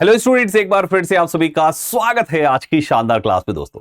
Hello students, एक बार फिर से आप सभी का स्वागत है आज की शानदार क्लास में। दोस्तों,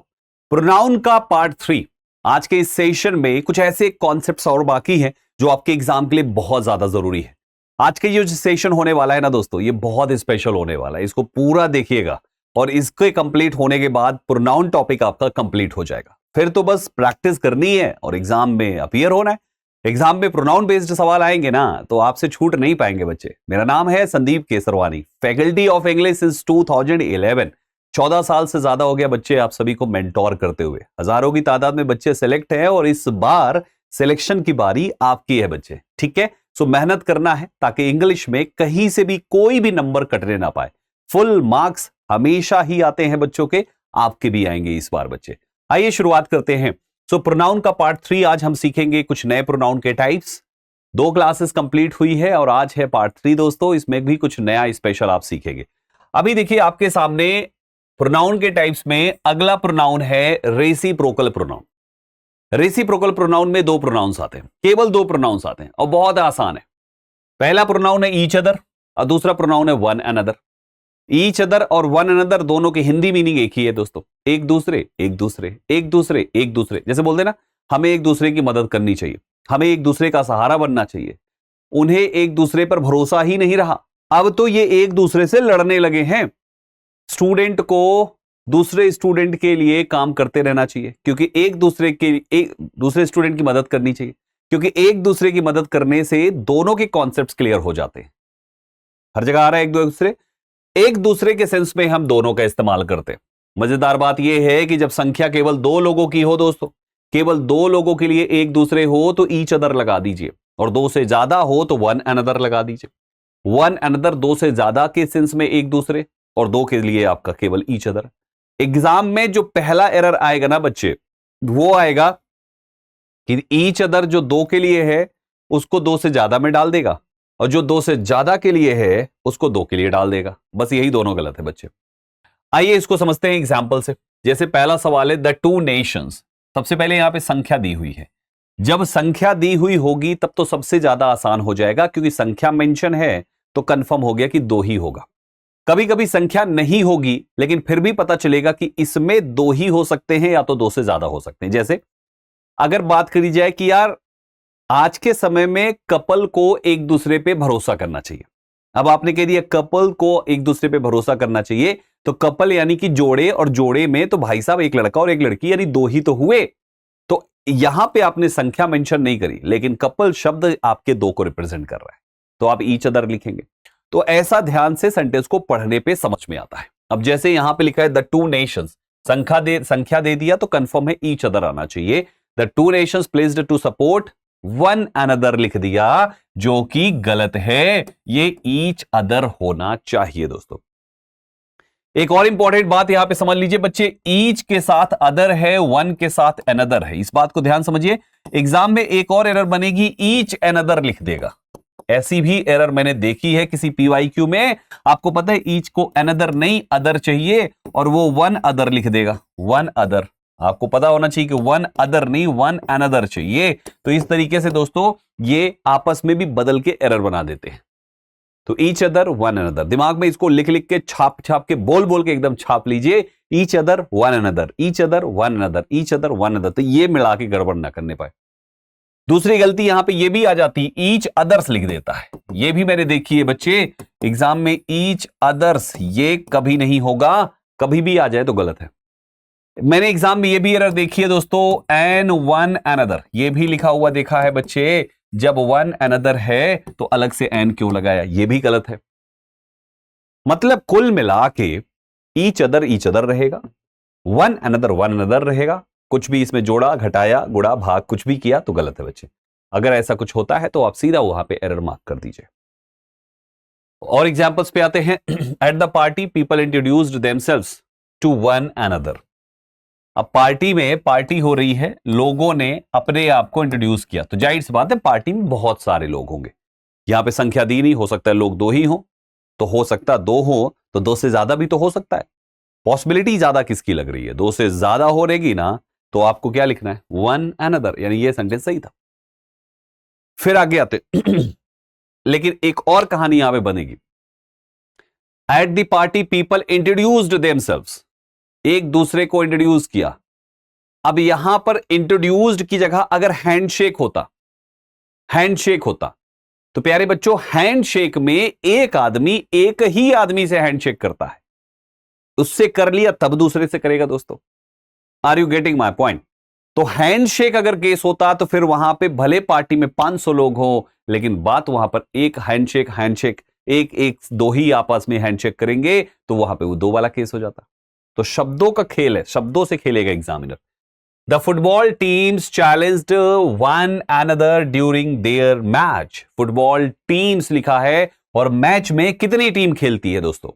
प्रोनाउन का पार्ट 3 आज के इस सेशन में कुछ ऐसे कॉन्सेप्ट्स और बाकी हैं जो आपके एग्जाम के लिए बहुत ज्यादा जरूरी है। आज के ये जो सेशन होने वाला है ना दोस्तों, ये बहुत स्पेशल होने वाला है। इसको पूरा देखिएगा और इसके कंप्लीट होने के बाद प्रोनाउन टॉपिक आपका कंप्लीट हो जाएगा। फिर तो बस प्रैक्टिस करनी है और एग्जाम में अपीयर होना है। एग्जाम में प्रोनाउन बेस्ड सवाल आएंगे ना तो आपसे छूट नहीं पाएंगे बच्चे। मेरा नाम है Sandeep Kesarwani, faculty of English since 2011। 14 साल से ज्यादा हो गया बच्चे आप सभी को मेंटोर करते हुए। हजारों की तादाद में बच्चे सेलेक्ट हैं और इस बार सिलेक्शन की बारी आपकी है बच्चे। ठीक है, सो मेहनत करना है ताकि इंग्लिश में कहीं से भी कोई भी नंबर कटने ना पाए। फुल मार्क्स हमेशा ही आते हैं बच्चों के, आपके भी आएंगे इस बार बच्चे। आइए शुरुआत करते हैं। सो प्रोनाउन का पार्ट 3 आज हम सीखेंगे कुछ नए प्रोनाउन के टाइप्स। 2 क्लासेस कंप्लीट हुई है और आज है पार्ट 3 दोस्तों, इसमें भी कुछ नया स्पेशल आप सीखेंगे। अभी देखिए आपके सामने प्रोनाउन के टाइप्स में अगला प्रोनाउन है रेसिप्रोकल प्रोनाउन। रेसिप्रोकल प्रोनाउन में 2 प्रोनाउंस आते हैं, केवल 2 प्रोनाउंस आते हैं और बहुत आसान है। पहला प्रोनाउन है ईच अदर और दूसरा प्रोनाउन है वन अनदर। ईच अदर और वन अनदर दोनों की हिंदी मीनिंग एक ही है दोस्तों, एक दूसरे एक दूसरे एक दूसरे एक दूसरे। जैसे बोलते हैं ना, हमें एक दूसरे की मदद करनी चाहिए, हमें एक दूसरे का सहारा बनना चाहिए। उन्हें एक दूसरे पर भरोसा ही नहीं रहा, अब तो ये एक दूसरे से लड़ने लगे हैं। स्टूडेंट को दूसरे स्टूडेंट के लिए काम करते रहना चाहिए क्योंकि एक दूसरे स्टूडेंट की मदद करनी चाहिए, क्योंकि एक दूसरे की मदद करने से दोनों के कॉन्सेप्ट्स क्लियर हो जाते हैं। हर जगह आ रहा है एक दूसरे के सेंस में हम दोनों का इस्तेमाल करते हैं। मजेदार बात यह है कि जब संख्या केवल 2 लोगों की हो दोस्तों, केवल 2 लोगों के लिए एक दूसरे हो तो ईच अदर लगा दीजिए, और 2 से ज्यादा हो तो वन अनदर लगा दीजिए। वन अनदर 2 से ज्यादा के सेंस में एक दूसरे, और 2 के लिए आपका केवल ईच अदर। एग्जाम में जो पहला एरर आएगा ना बच्चे, वो आएगा कि ईच अदर जो 2 के लिए है उसको 2 से ज्यादा में डाल देगा, और जो 2 से ज्यादा के लिए है उसको 2 के लिए डाल देगा। बस यही दोनों गलत है बच्चे। आइए इसको समझते हैं एग्जाम्पल से। जैसे पहला सवाल है द 2 नेशंस। सबसे पहले यहां पे संख्या दी हुई है। जब संख्या दी हुई होगी तब तो सबसे ज्यादा आसान हो जाएगा, क्योंकि संख्या मेंशन है तो कंफर्म हो गया कि 2 ही होगा। कभी कभी संख्या नहीं होगी लेकिन फिर भी पता चलेगा कि इसमें 2 ही हो सकते हैं या तो 2 से ज्यादा हो सकते हैं। जैसे अगर बात करी जाए कि यार आज के समय में कपल को एक दूसरे पे भरोसा करना चाहिए। अब आपने कह दिया कपल को एक दूसरे पे भरोसा करना चाहिए, तो कपल यानी कि जोड़े, और जोड़े में तो भाई साहब एक लड़का और एक लड़की यानी 2 ही तो हुए। तो यहां पे आपने संख्या मेंशन नहीं करी, लेकिन कपल शब्द आपके 2 को रिप्रेजेंट कर रहा है, तो आप ईच अदर लिखेंगे। तो ऐसा ध्यान से सेंटेंस को पढ़ने पे समझ में आता है। अब जैसे यहां पे लिखा है द 2 नेशंस, संख्या दे दिया तो कंफर्म है ईच अदर आना चाहिए। The 2 nations pledged to support one another लिख दिया, जो कि गलत है। ये ईच अदर होना चाहिए दोस्तों। एक और इंपॉर्टेंट बात यहां पे समझ लीजिए बच्चे, ईच के साथ अदर है, वन के साथ अनदर है। इस बात को ध्यान समझिए। एग्जाम में एक और एरर बनेगी, ईच अनदर लिख देगा। ऐसी भी एरर मैंने देखी है किसी पीवाईक्यू में। आपको पता है ईच को अनदर नहीं अदर चाहिए, और वो वन अदर लिख देगा। वन अदर आपको पता होना चाहिए कि वन अदर नहीं वन अनदर चाहिए। तो इस तरीके से दोस्तों ये आपस में भी बदल के एरर बना देते हैं। तो ईच अदर वन अनदर दिमाग में इसको लिख लिख के छाप छाप के बोल बोल के एकदम छाप लीजिए। Each other one another, each other one another, each other one another, तो ये मिला के गड़बड़ ना करने पाए। दूसरी गलती यहां पे ये भी आ जाती, ईच अदर्स लिख देता है। ये भी मैंने देखी है बच्चे एग्जाम में, ईच अदर्स ये कभी नहीं होगा, कभी भी आ जाए तो गलत है। मैंने एग्जाम में ये भी एरर देखी है दोस्तों, एन वन अनदर, ये भी लिखा हुआ देखा है बच्चे। जब वन अनदर है तो अलग से एन क्यों लगाया, ये भी गलत है। मतलब कुल मिला के ईच अदर रहेगा, वन अनदर रहेगा। कुछ भी इसमें जोड़ा घटाया गुड़ा भाग कुछ भी किया तो गलत है बच्चे। अगर ऐसा कुछ होता है तो आप सीधा वहां पे एरर मार्क कर दीजिए। और एग्जांपल्स पे आते हैं। At the party people introduced themselves to one another. अब पार्टी में पार्टी हो रही है, लोगों ने अपने आप को इंट्रोड्यूस किया, तो जाहिर सी बात है पार्टी में बहुत सारे लोग होंगे। यहां पे संख्या दी नहीं, हो सकता है लोग 2 ही हो, तो हो सकता है 2 हो तो 2 से ज्यादा भी तो हो सकता है। पॉसिबिलिटी ज्यादा किसकी लग रही है, 2 से ज्यादा हो रहेगी ना, तो आपको क्या लिखना है, वन अनदर, यानी ये सेंटेंस सही था। फिर आगे आते लेकिन एक और कहानी यहां पे बनेगी। Eight the party people introduced themselves, एक दूसरे को इंट्रोड्यूस किया। अब यहां पर इंट्रोड्यूस्ड की जगह अगर हैंडशेक होता तो प्यारे बच्चों, हैंडशेक में एक आदमी एक ही आदमी से हैंडशेक करता है, उससे कर लिया तब दूसरे से करेगा। दोस्तों, are you getting my point? तो हैंडशेक अगर केस होता तो फिर वहां पे भले पार्टी में 500 लोग हो, लेकिन बात वहां पर एक हैंडशेक एक दो ही आपस में हैंडशेक करेंगे, तो वहां पे वो 2 वाला केस हो जाता। तो शब्दों का खेल है, शब्दों से खेलेगा examiner. The football teams challenged one another during their match. Football teams लिखा है, और मैच में कितनी टीम खेलती है दोस्तों?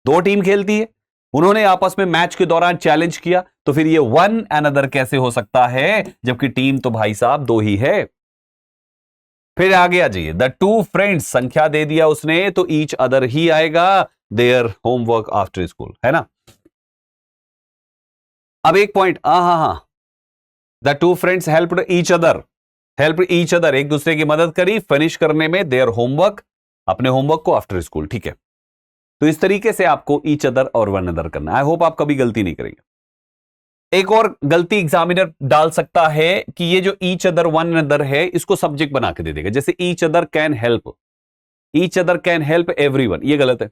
2 टीम खेलती है। उन्होंने आपस में मैच के दौरान चैलेंज किया, तो फिर ये वन अनदर कैसे हो सकता है, जबकि टीम तो भाई साहब 2 ही है। फिर आगे आ जाइए, द 2 फ्रेंड्स, संख्या दे दिया उसने तो ईच अदर ही आएगा, देयर होमवर्क आफ्टर स्कूल, है ना। अब एक point, the 2 friends helped each other, एक दूसरे की मदद करी फिनिश करने में देयर होमवर्क, अपने होमवर्क को आफ्टर स्कूल। ठीक है, तो इस तरीके से आपको ईच अदर और वन अदर करना। आई होप आप कभी गलती नहीं करेंगे। एक और गलती एग्जामिनर डाल सकता है कि ये जो ईच अदर वन अदर है, इसको सब्जेक्ट बना के दे देगा। जैसे each other can help everyone, ये गलत है।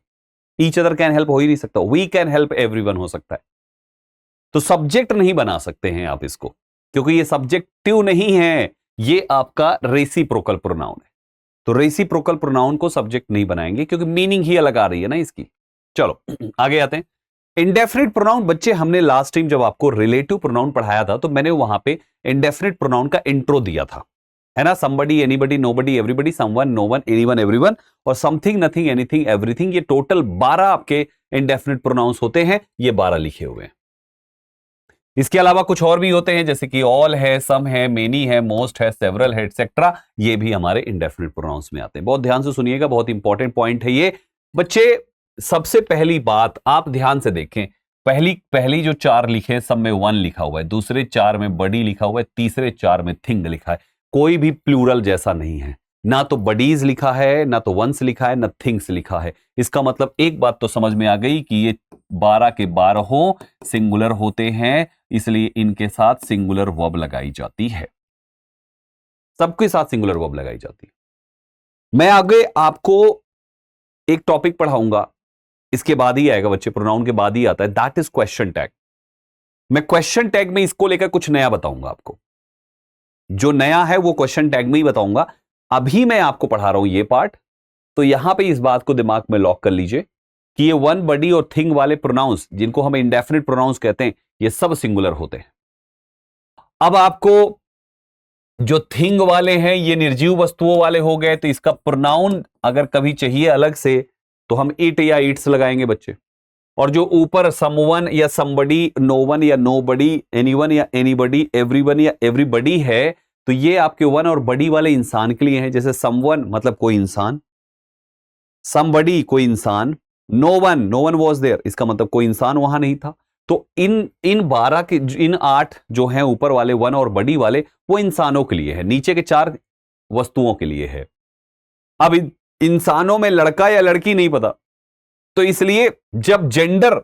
ईच अदर कैन हेल्प हो ही नहीं सकता, वी कैन हेल्प एवरीवन हो सकता है। तो सब्जेक्ट नहीं बना सकते हैं आप इसको, क्योंकि ये सब्जेक्टिव नहीं है, ये आपका रेसिप्रोकल प्रोनाउन है। तो रेसिप्रोकल प्रोनाउन को सब्जेक्ट नहीं बनाएंगे, क्योंकि मीनिंग ही अलग आ रही है ना इसकी। चलो आगे आते हैं। इंडेफिनिट प्रोनाउन, बच्चे हमने लास्ट टाइम जब आपको रिलेटिव प्रोनाउन पढ़ाया था, तो मैंने वहां पे इंडेफिनिट प्रोनाउन का इंट्रो दिया था, है ना। Somebody, anybody, nobody, everybody, someone, known, anyone, everyone, और समथिंग, नथिंग, एनीथिंग, एवरीथिंग। ये टोटल 12 आपके इंडेफिनिट प्रोनाउंस होते हैं, ये 12 लिखे हुए हैं। इसके अलावा कुछ और भी होते हैं, जैसे कि ऑल है, सम है, मेनी है, मोस्ट है, सेवरल है, एटसेट्रा। ये भी हमारे इंडेफिनिट प्रोनाउंस में आते हैं। बहुत ध्यान से सुनिएगा, बहुत इंपॉर्टेंट पॉइंट है ये बच्चे। सबसे पहली बात आप ध्यान से देखें, पहली जो 4 लिखे, सब में 1 लिखा हुआ है, दूसरे 4 में बडी लिखा हुआ है, तीसरे 4 में थिंग लिखा है। कोई भी प्लूरल जैसा नहीं है, ना तो बडीज लिखा है, ना तो वंस लिखा है, ना थिंग्स लिखा है। इसका मतलब एक बात तो समझ में आ गई कि ये 12 के 12 सिंगुलर होते हैं, इसलिए इनके साथ सिंगुलर वर्ब लगाई जाती है, सबके साथ सिंगुलर वर्ब लगाई जाती है। मैं आगे आपको एक टॉपिक पढ़ाऊंगा, इसके बाद ही आएगा बच्चे, प्रोनाउन के बाद ही आता है, दैट इज क्वेश्चन टैग। मैं क्वेश्चन टैग में इसको लेकर कुछ नया बताऊंगा आपको, जो नया है वो क्वेश्चन टैग में ही बताऊंगा। अभी मैं आपको पढ़ा रहा हूं ये पार्ट, तो यहां पे इस बात को दिमाग में लॉक कर लीजिए कि ये वन, बडी और थिंग वाले प्रोनाउंस, जिनको हम इंडेफिनिट प्रोनाउंस कहते हैं, ये सब सिंगुलर होते हैं। अब आपको जो थिंग वाले हैं, ये निर्जीव वस्तुओं वाले हो गए, तो इसका प्रोनाउन अगर कभी चाहिए अलग से, तो हम इट या इट्स लगाएंगे बच्चे। और जो ऊपर समवन या समबडी, नोवन या नोबडी, एनीवन या एनीबडी, एवरीवन या एवरीबडी है, तो ये आपके वन और बडी वाले इंसान के लिए हैं। जैसे समवन मतलब कोई इंसान, समबडी कोई इंसान, नो वन वॉज देयर, इसका मतलब कोई इंसान वहां नहीं था। तो इन 12 के, इन 8 जो हैं ऊपर वाले वन और बडी वाले, वो इंसानों के लिए है, नीचे के 4 वस्तुओं के लिए है। अब इंसानों में लड़का या लड़की नहीं पता, तो इसलिए जब जेंडर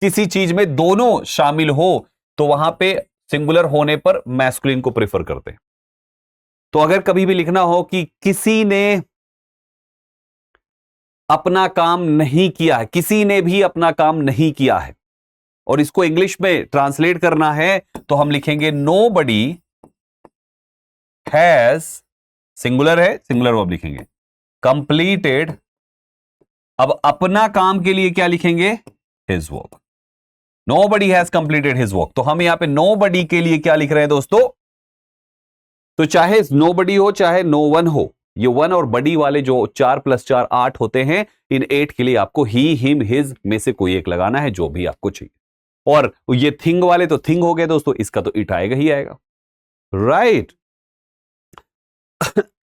किसी चीज में दोनों शामिल हो, तो वहां पे सिंगुलर होने पर मैस्कुलिन को प्रेफर करते हैं। तो अगर कभी भी लिखना हो कि किसी ने अपना काम नहीं किया है, किसी ने भी अपना काम नहीं किया है, और इसको इंग्लिश में ट्रांसलेट करना है, तो हम लिखेंगे नोबडी हैज, सिंगुलर है, सिंगुलर वर्ब लिखेंगे, कंप्लीटेड। अब अपना काम के लिए क्या लिखेंगे? His work. Nobody has completed his work. तो हम यहां पे नोबडी के लिए क्या लिख रहे हैं दोस्तों? तो चाहे नोबडी हो चाहे नो वन हो, ये वन और बडी वाले जो 4 + 4 8 होते हैं, इन 8 के लिए आपको ही, हिम, हिज में से कोई एक लगाना है, जो भी आपको चाहिए। और ये थिंग वाले तो थिंग हो गए दोस्तों, इसका तो इट आएगा ही आएगा, राइट।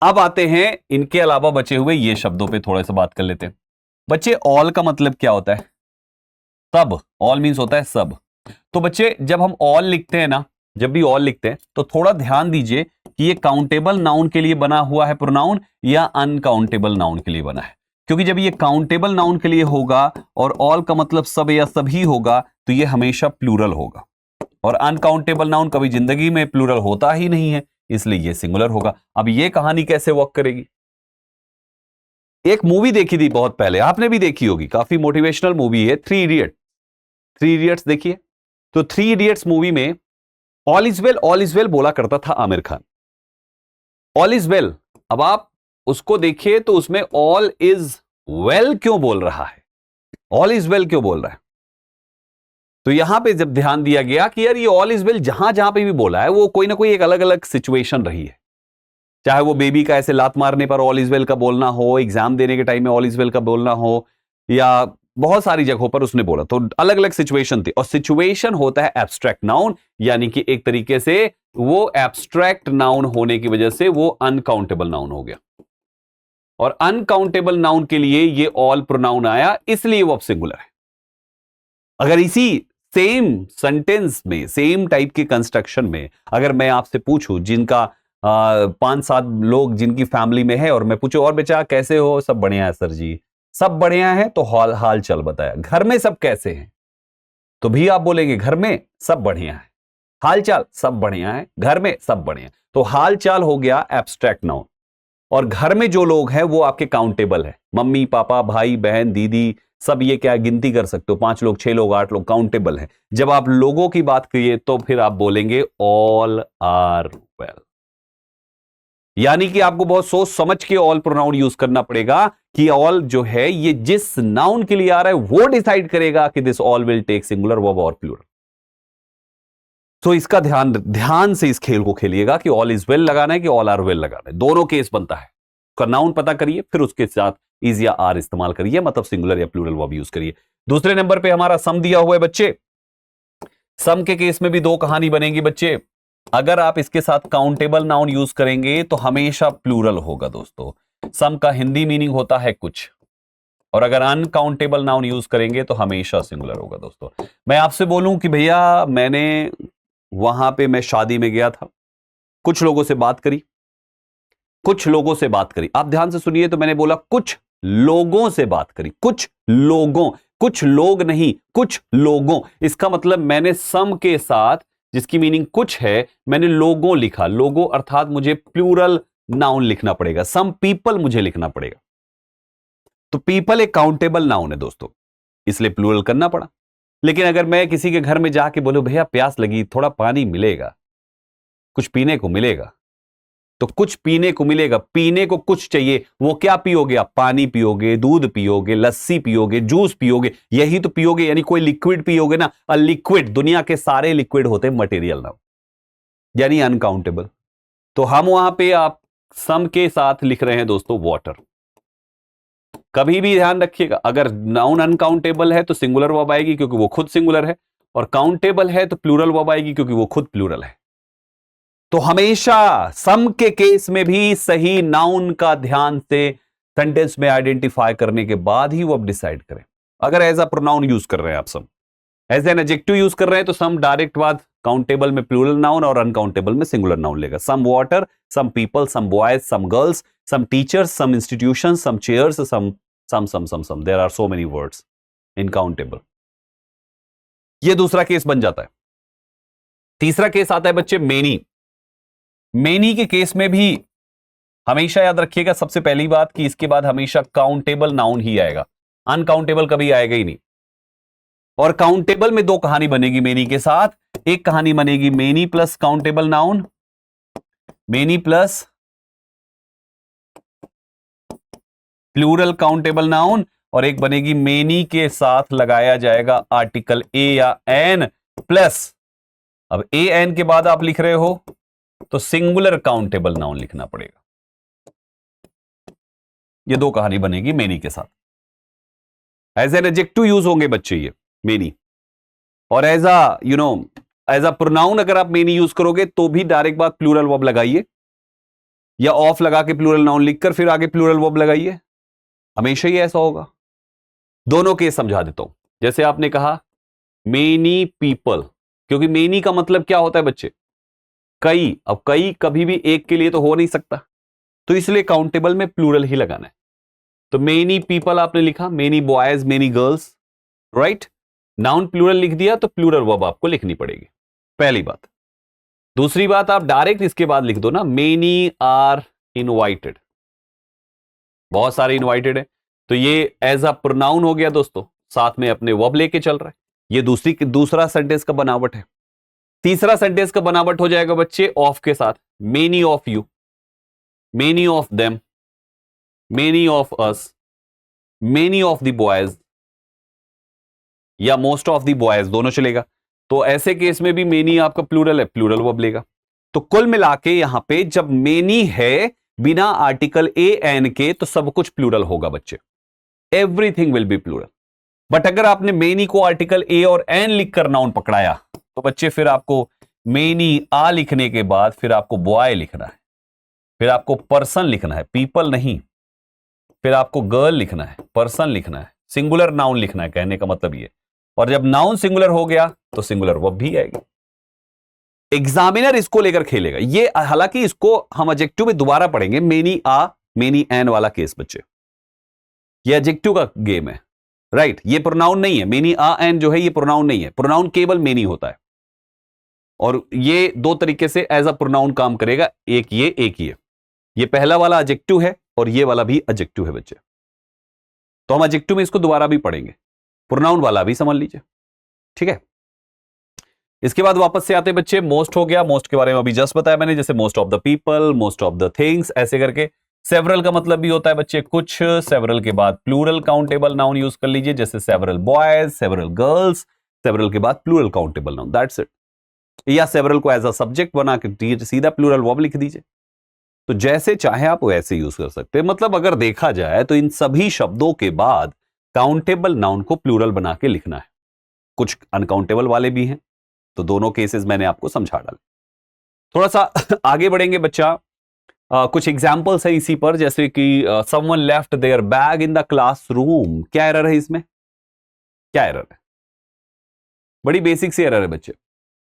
अब आते हैं इनके अलावा बचे हुए ये शब्दों पे थोड़ा सा बात कर लेते हैं। बच्चे ऑल का मतलब क्या होता है? सब। ऑल मीन्स होता है सब। तो बच्चे जब हम ऑल लिखते हैं ना, जब भी ऑल लिखते हैं, तो थोड़ा ध्यान दीजिए कि ये काउंटेबल नाउन के लिए बना हुआ है प्रोनाउन, या अनकाउंटेबल नाउन के लिए बना है। क्योंकि जब ये काउंटेबल नाउन के लिए होगा और ऑल का मतलब सब या सभी होगा तो ये हमेशा प्लूरल होगा, और अनकाउंटेबल नाउन कभी जिंदगी में प्लूरल होता ही नहीं है, इसलिए ये सिंगुलर होगा। अब ये कहानी कैसे वर्क करेगी? एक मूवी देखी थी बहुत पहले, आपने भी देखी होगी, काफी मोटिवेशनल मूवी है, थ्री इडियट्स देखिए। तो थ्री इडियट्स मूवी में ऑल इज वेल बोला करता था Aamir Khan, all is well. अब आप उसको देखिए तो उसमें ऑल इज वेल क्यों बोल रहा है, ऑल इज वेल क्यों बोल रहा है? तो यहां पे जब ध्यान दिया गया कि यार ये ऑल इज वेल जहां जहां पे भी बोला है वो कोई ना कोई एक अलग अलग सिचुएशन रही है, चाहे वो बेबी का ऐसे लात मारने पर ऑल इज वेल का बोलना हो, एग्जाम देने के टाइम में ऑल इज वेल का बोलना हो, या बहुत सारी जगहों पर उसने बोला, तो अलग अलग सिचुएशन थी। और सिचुएशन होता है एब्स्ट्रैक्ट नाउन, यानी कि एक तरीके से वो एब्स्ट्रैक्ट नाउन होने की वजह से वो अनकाउंटेबल नाउन हो गया, और अनकाउंटेबल नाउन के लिए ये ऑल प्रोनाउन आया, इसलिए वो अब सिंगुलर है। अगर इसी सेम सेंटेंस में, सेम टाइप के कंस्ट्रक्शन में अगर मैं आपसे पूछूं, जिनका 5-7 लोग जिनकी फैमिली में है, और मैं पूछूं और बेचा कैसे हो, सब बढ़िया है सर जी, सब बढ़िया है, तो हाल चाल बताया। घर में सब कैसे हैं, तो भी आप बोलेंगे घर में सब बढ़िया है, हाल चाल सब बढ़िया है, घर में सब बढ़िया। तो हाल चाल हो गया एब्स्ट्रैक्ट नाउन, और घर में जो लोग हैं वो आपके काउंटेबल है, मम्मी पापा भाई बहन दीदी सब, ये क्या गिनती कर सकते हो, 5 लोग 6 लोग 8 लोग, काउंटेबल है। जब आप लोगों की बात करिए तो फिर आप बोलेंगे ऑल आर वेल, यानी कि आपको बहुत सोच समझ के ऑल प्रोनाउन यूज करना पड़ेगा कि ऑल जो है ये जिस नाउन के लिए आ रहा है वो डिसाइड करेगा कि this all will take singular verb और प्लूरल। तो इसका ध्यान से इस खेल को खेलिएगा कि ऑल इज वेल लगाना है कि ऑल आर वेल लगाना है, दोनों केस बनता है। का नाउन पता करिए, फिर उसके साथ इज या आर इस्तेमाल करिए, मतलब सिंगुलर या प्लूरल वर्ब यूज करिए। दूसरे नंबर पे हमारा सम दिया हुआ है बच्चे, सम के केस में भी 2 कहानी बनेगी बच्चे। अगर आप इसके साथ काउंटेबल नाउन यूज करेंगे तो हमेशा प्लूरल होगा दोस्तों, सम का हिंदी मीनिंग होता है कुछ, और अगर अनकाउंटेबल नाउन यूज करेंगे तो हमेशा सिंगुलर होगा दोस्तों। मैं आपसे बोलूं कि भैया मैं शादी में गया था, कुछ लोगों से बात करी, आप ध्यान से सुनिए, तो मैंने बोला कुछ लोगों से बात करी, कुछ लोग नहीं, कुछ लोगों। इसका मतलब मैंने सम के साथ, जिसकी मीनिंग कुछ है, मैंने लोगों लिखा, लोगों अर्थात मुझे प्लूरल नाउन लिखना पड़ेगा, सम पीपल मुझे लिखना पड़ेगा। तो पीपल एक काउंटेबल नाउन है दोस्तों, इसलिए प्लूरल करना पड़ा। लेकिन अगर मैं किसी के घर में जाके बोलूं भैया प्यास लगी, थोड़ा पानी मिलेगा, कुछ पीने को मिलेगा, तो कुछ पीने को मिलेगा, पीने को कुछ चाहिए, वो क्या पियोगे आप? पानी पियोगे, दूध पियोगे, लस्सी पियोगे, जूस पियोगे, यही तो पियोगे, यानी कोई लिक्विड पियोगे ना। अ लिक्विड, दुनिया के सारे लिक्विड होते हैं मटेरियल नाउन, यानी अनकाउंटेबल। तो हम वहां पे आप सम के साथ लिख रहे हैं दोस्तों वाटर। कभी भी ध्यान रखिएगा, अगर नाउन अनकाउंटेबल है तो सिंगुलर वर्ब आएगी क्योंकि वो खुद सिंगुलर है, और काउंटेबल है तो प्लूरल वर्ब आएगी क्योंकि वो खुद प्लूरल है। तो हमेशा सम के केस में भी सही नाउन का ध्यान से सेंटेंस में आइडेंटिफाई करने के बाद ही वो अब डिसाइड करें। अगर एज अ प्रोनाउन यूज कर रहे हैं आप some, as an adjective use कर रहे हैं तो सम डायरेक्ट बाद काउंटेबल में प्लूरल नाउन और अनकाउंटेबल में सिंगुलर नाउन लेगा। Some water, some people, some boys, some girls, some teachers, some institution, some chairs, some there are so many words in countable. ये दूसरा केस बन जाता है। तीसरा केस आता है बच्चे मेनी के केस में भी हमेशा याद रखिएगा, सबसे पहली बात कि इसके बाद हमेशा काउंटेबल नाउन ही आएगा, अनकाउंटेबल कभी आएगा ही नहीं। और काउंटेबल में 2 कहानी बनेगी मेनी के साथ, एक कहानी बनेगी many plus countable noun, many plus plural countable noun, और एक बनेगी मेनी के साथ लगाया जाएगा आर्टिकल ए या एन प्लस, अब ए एन के बाद आप लिख रहे हो तो सिंगुलर काउंटेबल नाउन लिखना पड़ेगा। ये 2 कहानी बनेगी मेनी के साथ। एज एन एडजेक्टिव यूज होंगे बच्चे ये मेनी, और एज अ प्रोनाउन अगर आप मेनी यूज करोगे तो भी डायरेक्ट बात प्लूरल वर्ब लगाइए, या ऑफ लगा के प्लूरल नाउन लिखकर फिर आगे प्लूरल वर्ब लगाइए, हमेशा ही ऐसा होगा। दोनों केस समझा देता हूं। जैसे आपने कहा मेनी पीपल, क्योंकि मेनी का मतलब क्या होता है बच्चे? कई। अब कई कभी भी एक के लिए तो हो नहीं सकता, तो इसलिए काउंटेबल में प्लूरल ही लगाना है। तो मेनी पीपल आपने लिखा, many boys, many girls, right. Noun plural लिख दिया तो प्लूरल वर्ब आपको लिखनी पड़ेगी, पहली बात। दूसरी बात, आप डायरेक्ट इसके बाद लिख दो ना, मेनी आर इनवाइटेड, बहुत सारे इनवाइटेड है, तो ये एज अ प्रोनाउन हो गया दोस्तों, साथ में अपने वर्ब लेके चल रहा है। ये दूसरा सेंटेंस का बनावट है। तीसरा सेंटेंस का बनावट हो जाएगा बच्चे ऑफ के साथ, many of you, many of them, many of us, many of the boys, या मोस्ट ऑफ द बॉयज, दोनों चलेगा। तो ऐसे केस में भी मेनी आपका प्लूरल है, प्लूरल वर्ब लेगा। तो कुल मिला के यहां पे जब मेनी है बिना आर्टिकल ए एन के, तो सब कुछ प्लूरल होगा बच्चे, everything will be plural. But अगर आपने मेनी को आर्टिकल ए और एन लिखकर नाउन पकड़ाया, तो बच्चे फिर आपको मेनी आ लिखने के बाद फिर आपको बॉय लिखना है, फिर आपको पर्सन लिखना है, पीपल नहीं, फिर आपको गर्ल लिखना है, पर्सन लिखना है, सिंगुलर नाउन लिखना है, कहने का मतलब ये। और जब नाउन सिंगुलर हो गया तो सिंगुलर वर्ब भी आएगी। एग्जामिनर इसको लेकर खेलेगा, ये हालांकि इसको हम एडजेक्टिव में दोबारा पढ़ेंगे, मेनी आ मेनी एन वाला केस बच्चे, ये एडजेक्टिव का गेम है, राइट। ये प्रोनाउन नहीं है, मेनी आ एन जो है ये प्रोनाउन नहीं है, प्रोनाउन केवल मेनी होता है। और ये दो तरीके से एज अ प्रोनाउन काम करेगा, एक ये एक ये पहला वाला एडजेक्टिव है और ये वाला भी एडजेक्टिव है बच्चे। तो हम एडजेक्टिव में इसको दोबारा भी पढ़ेंगे, प्रोनाउन वाला भी समझ लीजिए, ठीक है। इसके बाद वापस से आते बच्चे, मोस्ट हो गया, मोस्ट के बारे में अभी जस्ट बताया मैंने, जैसे most of the people, most of the things, ऐसे करके। सेवरल का मतलब भी होता है बच्चे कुछ, सेवरल के बाद प्लूरल काउंटेबल नाउन यूज कर लीजिए, जैसे several boys, several girls, several के बाद plural countable noun, that's it. या सेवरल को एज अ सब्जेक्ट बना के सीधा प्लूरल वर्ब लिख दीजिए। तो जैसे चाहे आप वैसे यूज कर सकते हैं। मतलब अगर देखा जाए तो इन सभी शब्दों के बाद काउंटेबल नाउन को प्लूरल बना के लिखना है। कुछ अनकाउंटेबल वाले भी हैं, तो दोनों केसेस मैंने आपको समझा डाले। थोड़ा सा आगे बढ़ेंगे बच्चा, कुछ एग्जाम्पल्स है इसी पर, जैसे कि someone left there bag in the classroom. क्या एरर है इसमें, क्या एरर है? बड़ी बेसिक सी एरर है बच्चे।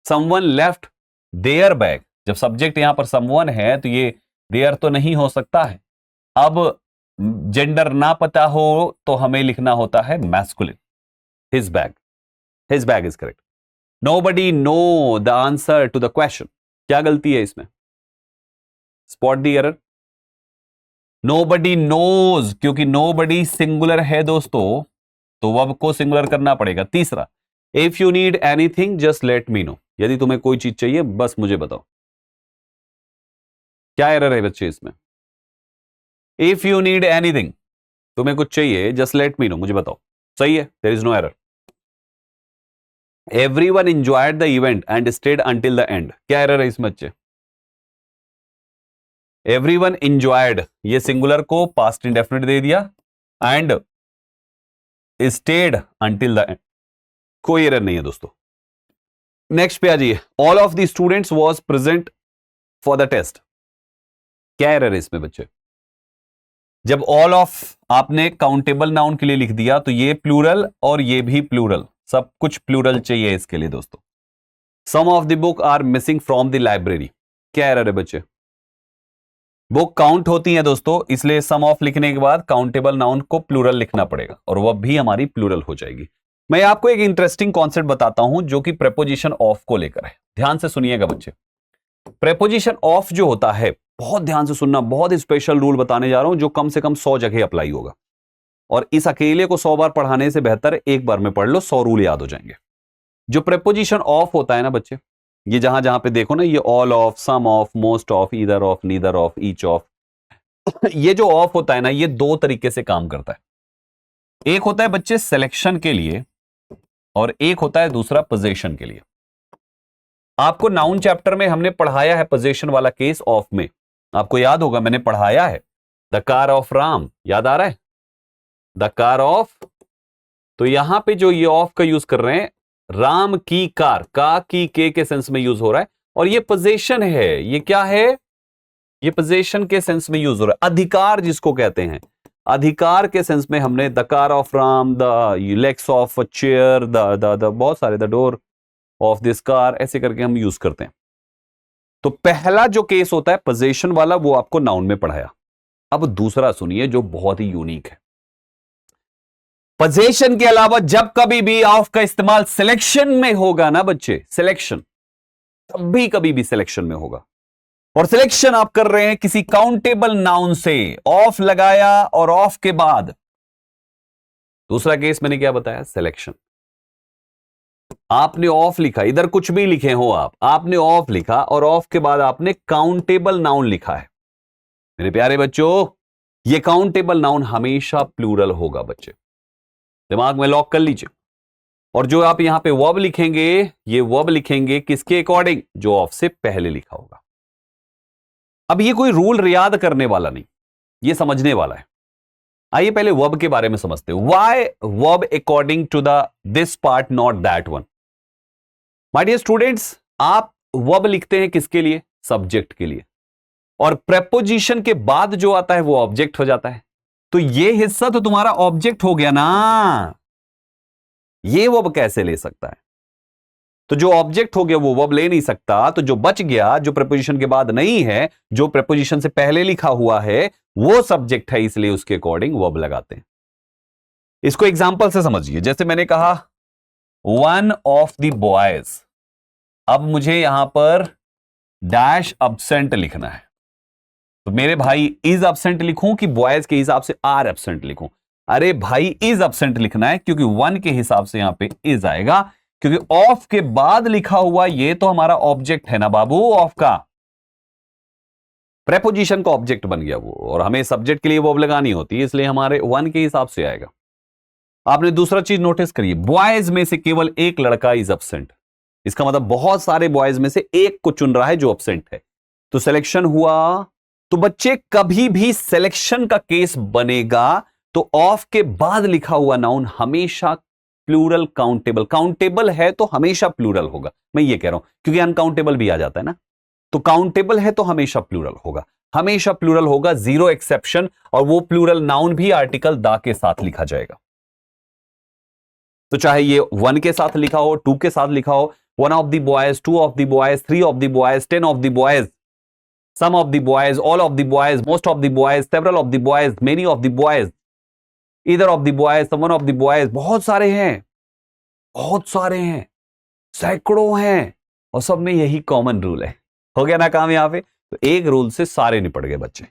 समवन लेफ्ट देयर बैग, जब सब्जेक्ट यहां पर समवन है तो ये देयर तो नहीं हो सकता है। अब जेंडर ना पता हो तो हमें लिखना होता है masculine, his bag, his bag is correct. Nobody know the answer to the question, क्या गलती है इसमें? Spot the error. Nobody knows, क्योंकि नोबडी सिंगुलर है दोस्तों, तो वर्ब को सिंगुलर करना पड़ेगा। तीसरा, if you need anything just let me know, यदि तुम्हें कोई चीज चाहिए बस मुझे बताओ। क्या एरर है बच्चे इसमें? इफ यू नीड एनीथिंग, तुम्हें कुछ चाहिए, जस्ट लेट मी नो, मुझे बताओ, सही है, there is no error. Everyone enjoyed the event and stayed until the end, क्या एरर है इसमें बच्चे? एवरीवन एंजॉयड, ये सिंगुलर को पास्ट इंडेफिनिट दे दिया, and stayed until the end, कोई एरर नहीं है दोस्तों। नेक्स्ट पे आ जाइए, all of the students was present for the test, क्या एरर है इसमें बच्चे? जब ऑल ऑफ आपने काउंटेबल नाउन के लिए लिख दिया तो ये प्लूरल और ये भी प्लूरल, सब कुछ प्लूरल चाहिए इसके लिए दोस्तों। Some of the book are missing from the library, क्या एरर है बच्चे? बुक काउंट होती है दोस्तों, इसलिए सम ऑफ लिखने के बाद काउंटेबल नाउन को प्लूरल लिखना पड़ेगा और वह भी हमारी प्लूरल हो जाएगी। मैं आपको एक इंटरेस्टिंग कॉन्सेप्ट बताता हूं जो कि प्रेपोजिशन ऑफ को लेकर है, ध्यान से सुनिएगा बच्चे। प्रेपोजिशन ऑफ जो होता है, बहुत ध्यान से सुनना, बहुत स्पेशल रूल बताने जा रहा हूं जो कम से कम 100 जगह अप्लाई होगा, और इस अकेले को 100 बार पढ़ाने से बेहतर एक बार में पढ़ लो, 100 रूल याद हो जाएंगे। जो प्रेपोजिशन ऑफ होता है ना बच्चे, ये जहां जहां पे देखो ना, ये all of, some of, most of, either of, neither of, each of, ये जो ऑफ होता है ना, ये दो तरीके से काम करता है। एक होता है बच्चे सिलेक्शन के लिए और एक होता है दूसरा पोजीशन के लिए। आपको नाउन चैप्टर में हमने पढ़ाया है पोजीशन वाला केस ऑफ में, आपको याद होगा मैंने पढ़ाया है, द कार ऑफ राम, याद आ रहा है? द कार ऑफ, तो यहां पे जो ये ऑफ का यूज कर रहे हैं, राम की कार, का की के सेंस में यूज हो रहा है, और ये पोजीशन है, ये क्या है? ये पोजीशन के सेंस में यूज हो रहा है, अधिकार जिसको कहते हैं, अधिकार के सेंस में हमने the car of Ram, the legs of a chair, the बहुत सारे, the door of this car, ऐसे करके हम यूज करते हैं। तो पहला जो केस होता है पोजीशन वाला, वो आपको नाउन में पढ़ाया। अब दूसरा सुनिए जो बहुत ही यूनिक है, पोजीशन के अलावा जब कभी भी ऑफ का इस्तेमाल सिलेक्शन में होगा ना बच्चे, सिलेक्शन, तब भी कभी भी सिलेक्शन में होगा, और सिलेक्शन आप कर रहे हैं किसी काउंटेबल नाउन से, ऑफ लगाया और ऑफ के बाद, दूसरा केस मैंने क्या बताया, सिलेक्शन। आपने ऑफ लिखा, इधर कुछ भी लिखे हो आप, आपने ऑफ लिखा और ऑफ के बाद आपने काउंटेबल नाउन लिखा है। मेरे प्यारे बच्चों, यह काउंटेबल नाउन हमेशा प्लूरल होगा बच्चे, दिमाग में लॉक कर लीजिए। और जो आप यहां पे वर्ब लिखेंगे, ये वर्ब लिखेंगे किसके अकॉर्डिंग, जो ऑफ से पहले लिखा होगा। अब ये कोई रूल याद करने वाला नहीं, ये समझने वाला है। आइए पहले वर्ब के बारे में समझते हैं। Why verb according to the this part not that one. My dear students, आप वर्ब लिखते हैं किसके लिए, सब्जेक्ट के लिए, और प्रेपोजिशन के बाद जो आता है वो ऑब्जेक्ट हो जाता है। तो ये हिस्सा तो तुम्हारा ऑब्जेक्ट हो गया ना, ये वर्ब कैसे ले सकता है। तो जो ऑब्जेक्ट हो गया वो वर्ब ले नहीं सकता, तो जो बच गया, जो प्रेपोजिशन के बाद नहीं है, जो प्रेपोजिशन से पहले लिखा हुआ है, वो सब्जेक्ट है, इसलिए उसके अकॉर्डिंग वर्ब लगाते हैं। इसको एग्जांपल से समझिए। जैसे मैंने कहा वन ऑफ द बॉयज, अब मुझे यहां पर डैश अब्सेंट लिखना है, तो मेरे भाई इज अब्सेंट लिखूं कि बॉयज के हिसाब से आर एब्सेंट लिखूं। अरे भाई इज अब्सेंट लिखना है, क्योंकि वन के हिसाब से यहां पे इज आएगा, क्योंकि ऑफ के बाद लिखा हुआ ये तो हमारा ऑब्जेक्ट है ना बाबू, ऑफ का प्रेपोजिशन का ऑब्जेक्ट बन गया वो, और हमें सब्जेक्ट के लिए वर्ब लगानी होती है, इसलिए हमारे वन के हिसाब से आएगा। आपने दूसरा चीज नोटिस करिए, बॉयज में से केवल एक लड़का इज अब्सेंट, इसका मतलब बहुत सारे बॉयज में से एक को चुन रहा है जो अब्सेंट है, तो सिलेक्शन हुआ। तो बच्चे कभी भी सिलेक्शन का केस बनेगा तो ऑफ के बाद लिखा हुआ नाउन हमेशा प्लूरल काउंटेबल, काउंटेबल है तो हमेशा प्लूरल होगा, मैं ये कह रहा हूं, क्योंकि अनकाउंटेबल भी आ जाता है ना, तो काउंटेबल है तो हमेशा प्लूरल होगा, हमेशा प्लूरल होगा, जीरो एक्सेप्शन, और वो प्लूरल नाउन भी आर्टिकल दा के साथ लिखा जाएगा। तो चाहे ये वन के साथ लिखा हो, टू के साथ लिखा हो, one of the boys, two of the boys, three of the boys, 10 of the boys, some of the boys, all of the boys, most of the boys, several of the boys, many of the boys, either of the boys, some of the boys, बहुत सारे हैं, बहुत सारे हैं, सैकड़ों हैं, और सब में यही कॉमन रूल है। हो गया ना काम यहां पे, तो एक रूल से सारे निपट गए बच्चे।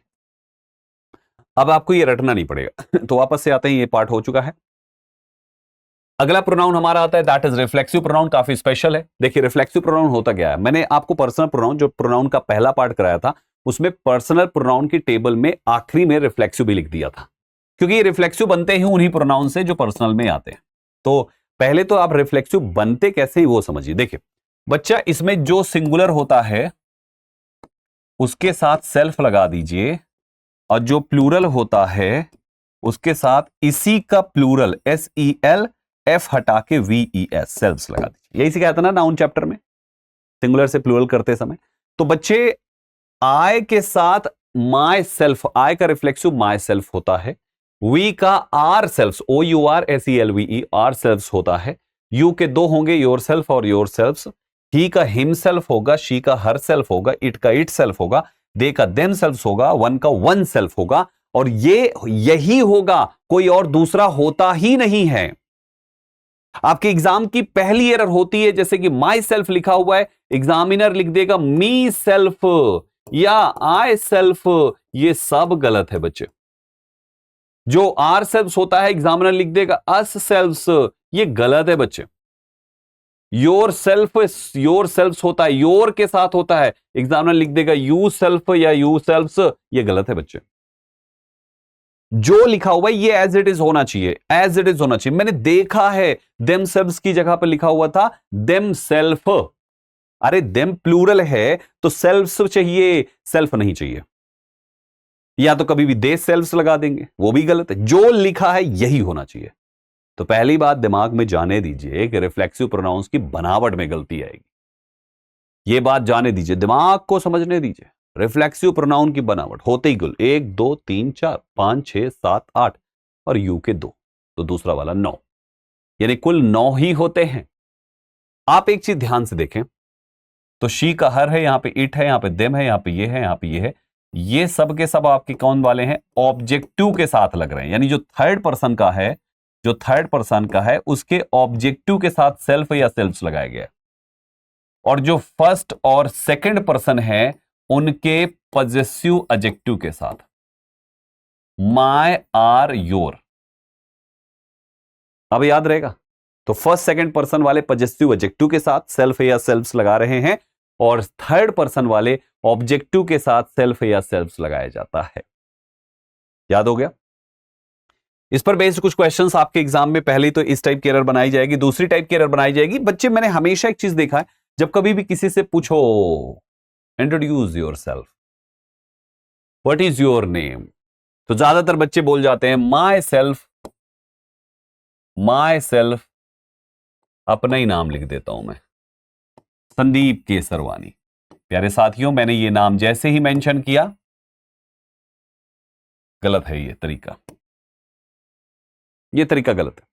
अब आपको ये रटना नहीं पड़ेगा। तो वापस से आते हैं, ये पार्ट हो चुका है। अगला प्रोनाउन हमारा आता है दैट इज रिफ्लेक्सिव प्रोनाउन, काफी स्पेशल है। देखिए रिफ्लेक्सिव प्रोनाउन होता क्या है, मैंने आपको पर्सनल प्रोनाउन, जो प्रोनाउन का पहला पार्ट कराया था, उसमें पर्सनल प्रोनाउन की टेबल में आखिरी में रिफ्लेक्सिव भी लिख दिया था, क्योंकि ये रिफ्लेक्सिव बनते ही उन्हीं प्रोनाउन से जो पर्सनल में आते हैं। तो पहले तो आप रिफ्लेक्सिव बनते कैसे ही वो समझिए। देखिए बच्चा, इसमें जो सिंगुलर होता है उसके साथ सेल्फ लगा दीजिए, और जो प्लूरल होता है उसके साथ इसी का प्लूरल SEL F हटा के VES, सेल्फ्स लगा दीजिए। यही सिखाया था ना नाउन चैप्टर में, सिंगुलर से प्लूरल करते समय। तो बच्चे आई के साथ माई सेल्फ, आई का रिफ्लेक्सिव माई सेल्फ होता है, वी का ourselves, OURSELVE, ourselves होता है, यू के दो होंगे योर सेल्फ और योर सेल्फ्स, ही का हिम सेल्फ होगा, शी का हर सेल्फ होगा, इट का इट सेल्फ होगा, दे का देम सेल्फ होगा, वन का वन सेल्फ होगा, और ये यही होगा, कोई और दूसरा होता ही नहीं है। आपके एग्जाम की पहली एरर होती है, जैसे कि माई सेल्फ लिखा हुआ है, एग्जामिनर लिख देगा मी सेल्फ या आई सेल्फ, ये सब गलत है बच्चे। जो आर सेल्फ होता है एग्जामिनर लिख देगा अस सेल्फ्स, ये गलत है बच्चे। योर सेल्फ होता है, योर के साथ होता है, एग्जामिनर लिख देगा यू सेल्फ या यू सेल्फ्स, ये गलत है बच्चे। जो लिखा हुआ है ये एज इट इज होना चाहिए, एज इट इज होना चाहिए। मैंने देखा है देम सेल्फ्स की जगह पर लिखा हुआ था देम सेल्फ, अरे देम प्लूरल है तो सेल्फ्स चाहिए, सेल्फ नहीं चाहिए। या तो कभी भी दे सेल्फ्स लगा देंगे, वो भी गलत है। जो लिखा है यही होना चाहिए। तो पहली बात दिमाग में जाने दीजिए कि रिफ्लेक्सिव प्रोनाउंस की बनावट में गलती आएगी, ये बात जाने दीजिए, दिमाग को समझने दीजिए। रिफ्लेक्सिव प्रोनाउन की बनावट होते ही गुल 1 2 3 4 5 6 7 8 और यू के 2, तो दूसरा वाला 9, यानी कुल 9 ही होते हैं। आप एक चीज ध्यान से देखें, तो शी का हर है, यहां पे इट है, यहां पे देम है, यहां पे ये है, यहां पे ये है, ये सब के सब आपके कौन वाले हैं, ऑब्जेक्टिव के साथ लग रहे हैं, यानी जो थर्ड पर्सन का है जो थर्ड पर्सन का है उसके ऑब्जेक्टिव के साथ सेल्फ या सेल्फ्स लगाया गया है, और जो फर्स्ट और सेकंड पर्सन है उनके पॉजेसिव एडजेक्टिव के साथ, माय, आर, योर। अब याद रहेगा, तो फर्स्ट सेकंड पर्सन वाले पॉजेसिव एडजेक्टिव के साथ सेल्फ या सेल्फ्स लगा रहे हैं, और थर्ड पर्सन वाले ऑब्जेक्टिव के साथ सेल्फ या सेल्फ्स लगाया जाता है। याद हो गया? इस पर बेस्ड कुछ क्वेश्चंस आपके एग्जाम में, पहले तो इस टाइप की एरर बनाई जाएगी, दूसरी टाइप की एरर बनाई जाएगी। बच्चे, मैंने हमेशा एक चीज देखा है, जब कभी भी किसी से पूछो introduce your self, what is your name, तो ज्यादातर बच्चे बोल जाते हैं माई सेल्फ। माई सेल्फ, अपना ही नाम लिख देता हूं मैं, संदीप केसरवानी। प्यारे साथियों, मैंने ये नाम जैसे ही मेंशन किया, गलत है ये तरीका, ये तरीका गलत है।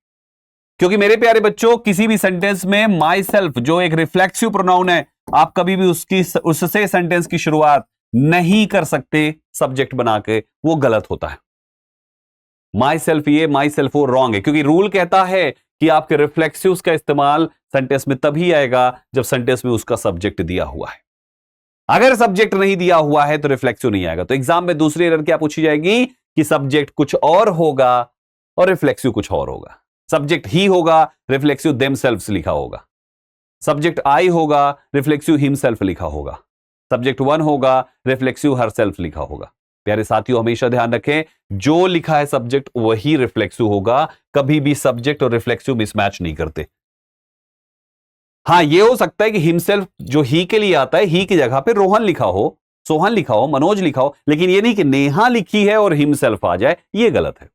क्योंकि मेरे प्यारे बच्चों, किसी भी सेंटेंस में माई सेल्फ जो एक रिफ्लेक्सिव प्रोनाउन है, आप कभी भी उससे सेंटेंस की शुरुआत नहीं कर सकते सब्जेक्ट बना के, वो गलत होता है। माई सेल्फ ये, माई सेल्फ वो रॉन्ग है, क्योंकि रूल कहता है कि आपके रिफ्लेक्सिव्स का इस्तेमाल सेंटेंस में तभी आएगा जब सेंटेंस में उसका सब्जेक्ट दिया हुआ है। अगर सब्जेक्ट नहीं दिया हुआ है तो रिफ्लेक्सिव नहीं आएगा। तो एग्जाम में दूसरी एरर क्या पूछी जाएगी कि सब्जेक्ट कुछ और होगा और रिफ्लेक्सिव कुछ और होगा। सब्जेक्ट ही होगा, रिफ्लेक्सिव देमसेल्व्स लिखा होगा। सब्जेक्ट आई होगा, रिफ्लेक्सिव हिमसेल्फ लिखा होगा। सब्जेक्ट वन होगा, रिफ्लेक्सिव हरसेल्फ लिखा होगा। प्यारे साथियों, हमेशा ध्यान रखें, जो लिखा है सब्जेक्ट वही रिफ्लेक्सिव होगा। कभी भी सब्जेक्ट और रिफ्लेक्सिव मिसमैच नहीं करते। हां, यह हो सकता है कि हिमसेल्फ जो ही के लिए आता है, ही की जगह पे रोहन लिखा हो, सोहन लिखा हो, मनोज लिखा हो, लेकिन यह नहीं कि नेहा लिखी है और हिमसेल्फ आ जाए, यह गलत है।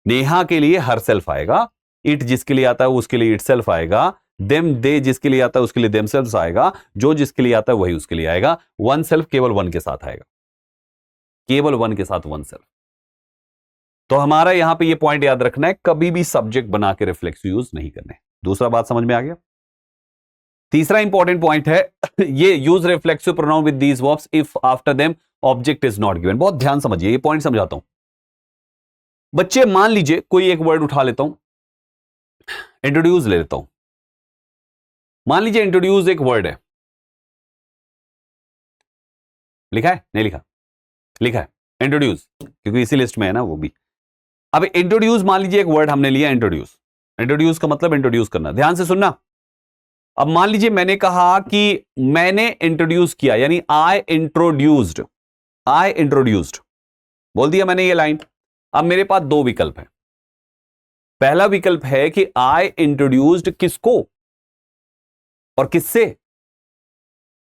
नेहा के लिए हर सेल्फ आएगा, इट जिसके लिए आता है उसके लिए इट सेल्फ आएगा, देम दे जिसके लिए आता है उसके लिए देम सेल्फ आएगा, जो जिसके लिए आता है वही उसके लिए आएगा। वन सेल्फ केवल वन के साथ आएगा, केवल वन के साथ वन सेल्फ। तो हमारा यहां पे ये पॉइंट याद रखना है, कभी भी सब्जेक्ट बना के रिफ्लेक्सिव यूज नहीं करने। दूसरा बात समझ में आ गया? तीसरा इंपॉर्टेंट पॉइंट है ये, use reflexive pronoun with these verbs if after them object is not given. बहुत ध्यान समझिए, ये पॉइंट समझाता हूं बच्चे। मान लीजिए कोई एक वर्ड उठा लेता हूं, इंट्रोड्यूस ले लेता हूं। मान लीजिए इंट्रोड्यूस एक वर्ड है, लिखा है नहीं लिखा? लिखा है इंट्रोड्यूस, क्योंकि इसी लिस्ट में है ना वो भी। अब इंट्रोड्यूस, मान लीजिए एक वर्ड हमने लिया इंट्रोड्यूस। इंट्रोड्यूस का मतलब इंट्रोड्यूस करना। ध्यान से सुनना। अब मान लीजिए मैंने कहा कि मैंने इंट्रोड्यूस किया, यानी आई इंट्रोड्यूस्ड। आई इंट्रोड्यूस्ड बोल दिया मैंने ये लाइन। अब मेरे पास दो विकल्प है। पहला विकल्प है कि आई इंट्रोड्यूस्ड किसको और किससे।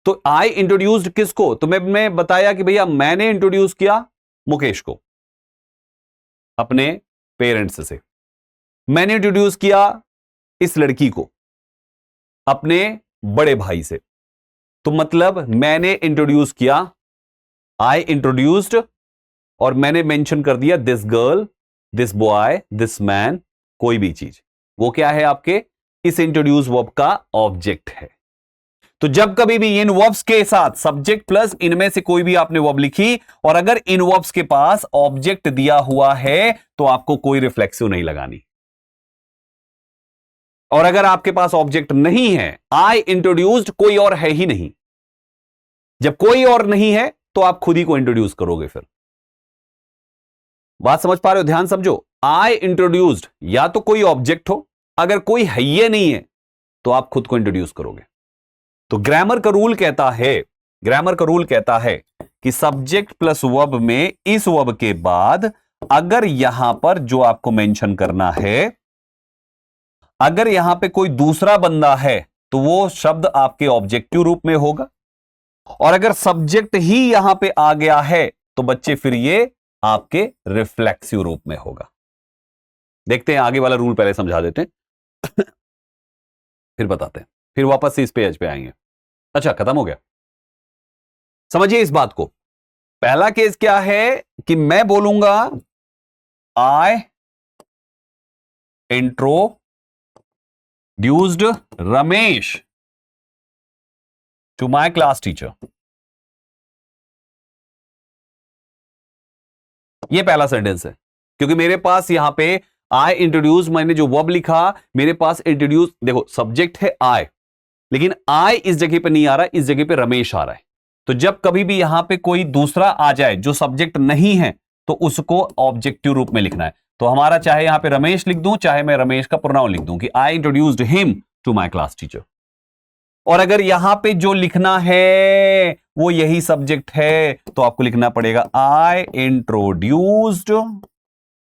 तो आई इंट्रोड्यूस्ड किसको, तो मैं बताया कि भैया मैंने इंट्रोड्यूस किया मुकेश को अपने पेरेंट्स से। मैंने इंट्रोड्यूस किया इस लड़की को अपने बड़े भाई से। तो मतलब मैंने इंट्रोड्यूस किया, आई इंट्रोड्यूस्ड, और मैंने मेंशन कर दिया this girl, this boy, this man, कोई भी चीज। वो क्या है? आपके इस इंट्रोड्यूस वर्ब का ऑब्जेक्ट है। तो जब कभी भी इन वर्ब्स के साथ सब्जेक्ट प्लस इनमें से कोई भी आपने वर्ब लिखी, और अगर इन वर्ब्स के पास ऑब्जेक्ट दिया हुआ है, तो आपको कोई रिफ्लेक्सिव नहीं लगानी। और अगर आपके पास ऑब्जेक्ट नहीं है, आई इंट्रोड्यूस्ड कोई और है ही नहीं, जब कोई और नहीं है तो आप खुद ही को इंट्रोड्यूस करोगे। फिर बात समझ पा रहे हो? ध्यान समझो। आई इंट्रोड्यूस्ड, या तो कोई ऑब्जेक्ट हो, अगर कोई है ये नहीं है तो आप खुद को इंट्रोड्यूस करोगे। तो ग्रामर का रूल कहता है, ग्रामर का रूल कहता है कि सब्जेक्ट प्लस वर्ब में इस वर्ब के बाद अगर यहां पर जो आपको मेंशन करना है, अगर यहां पे कोई दूसरा बंदा है तो वो शब्द आपके ऑब्जेक्टिव रूप में होगा, और अगर सब्जेक्ट ही यहां पे आ गया है तो बच्चे फिर ये आपके रिफ्लेक्सिव रूप में होगा। देखते हैं आगे वाला रूल, पहले समझा देते हैं फिर बताते हैं, फिर वापस से इस पेज पे आएंगे। अच्छा, खत्म हो गया? समझिए इस बात को। पहला केस क्या है कि मैं बोलूंगा I introduced Ramesh to my class teacher. यह पहला सेंटेंस है, क्योंकि मेरे पास यहां पे आई इंट्रोड्यूस, मैंने जो वर्ब लिखा, मेरे पास इंट्रोड्यूस, देखो सब्जेक्ट है आई, लेकिन आई इस जगह पे नहीं आ रहा, इस जगह पे रमेश आ रहा है। तो जब कभी भी यहां पे कोई दूसरा आ जाए जो सब्जेक्ट नहीं है, तो उसको ऑब्जेक्टिव रूप में लिखना है। तो हमारा चाहे यहां पे रमेश लिख दूं, चाहे मैं रमेश का प्रोनाउन लिख दूं कि I introduced him to my class teacher. और अगर यहां पे जो लिखना है वो यही सब्जेक्ट है, तो आपको लिखना पड़ेगा आई इंट्रोड्यूस्ड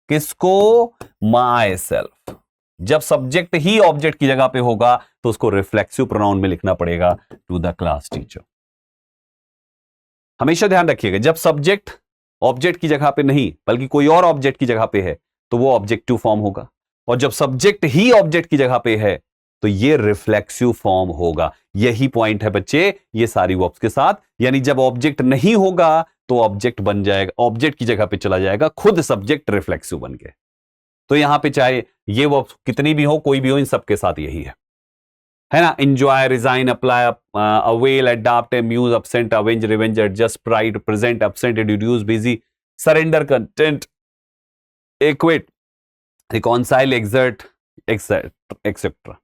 किसको, माई सेल्फ। जब सब्जेक्ट ही ऑब्जेक्ट की जगह पे होगा तो उसको रिफ्लेक्सिव प्रोनाउन में लिखना पड़ेगा टू द क्लास टीचर। हमेशा ध्यान रखिएगा, जब सब्जेक्ट ऑब्जेक्ट की जगह पे नहीं बल्कि कोई और ऑब्जेक्ट की जगह पे है तो वो ऑब्जेक्टिव फॉर्म होगा, और जब सब्जेक्ट ही ऑब्जेक्ट की जगह पे है तो ये रिफ्लेक्सिव फॉर्म होगा। यही पॉइंट है बच्चे ये सारी वर्ब्स के साथ। यानी जब ऑब्जेक्ट नहीं होगा तो ऑब्जेक्ट बन जाएगा, ऑब्जेक्ट की जगह पे चला जाएगा, खुद सब्जेक्ट रिफ्लेक्सिव बन के। तो यहां पे चाहे ये वर्ब्स कितनी भी हो, कोई भी हो, इन सबके साथ यही है ना। Enjoy, resign, apply, avail, adopt, amuse, absent, avenge, revenge, adjust, pride, present, absent, introduce, busy, surrender, content, acquit, reconcile, exert, etcetera.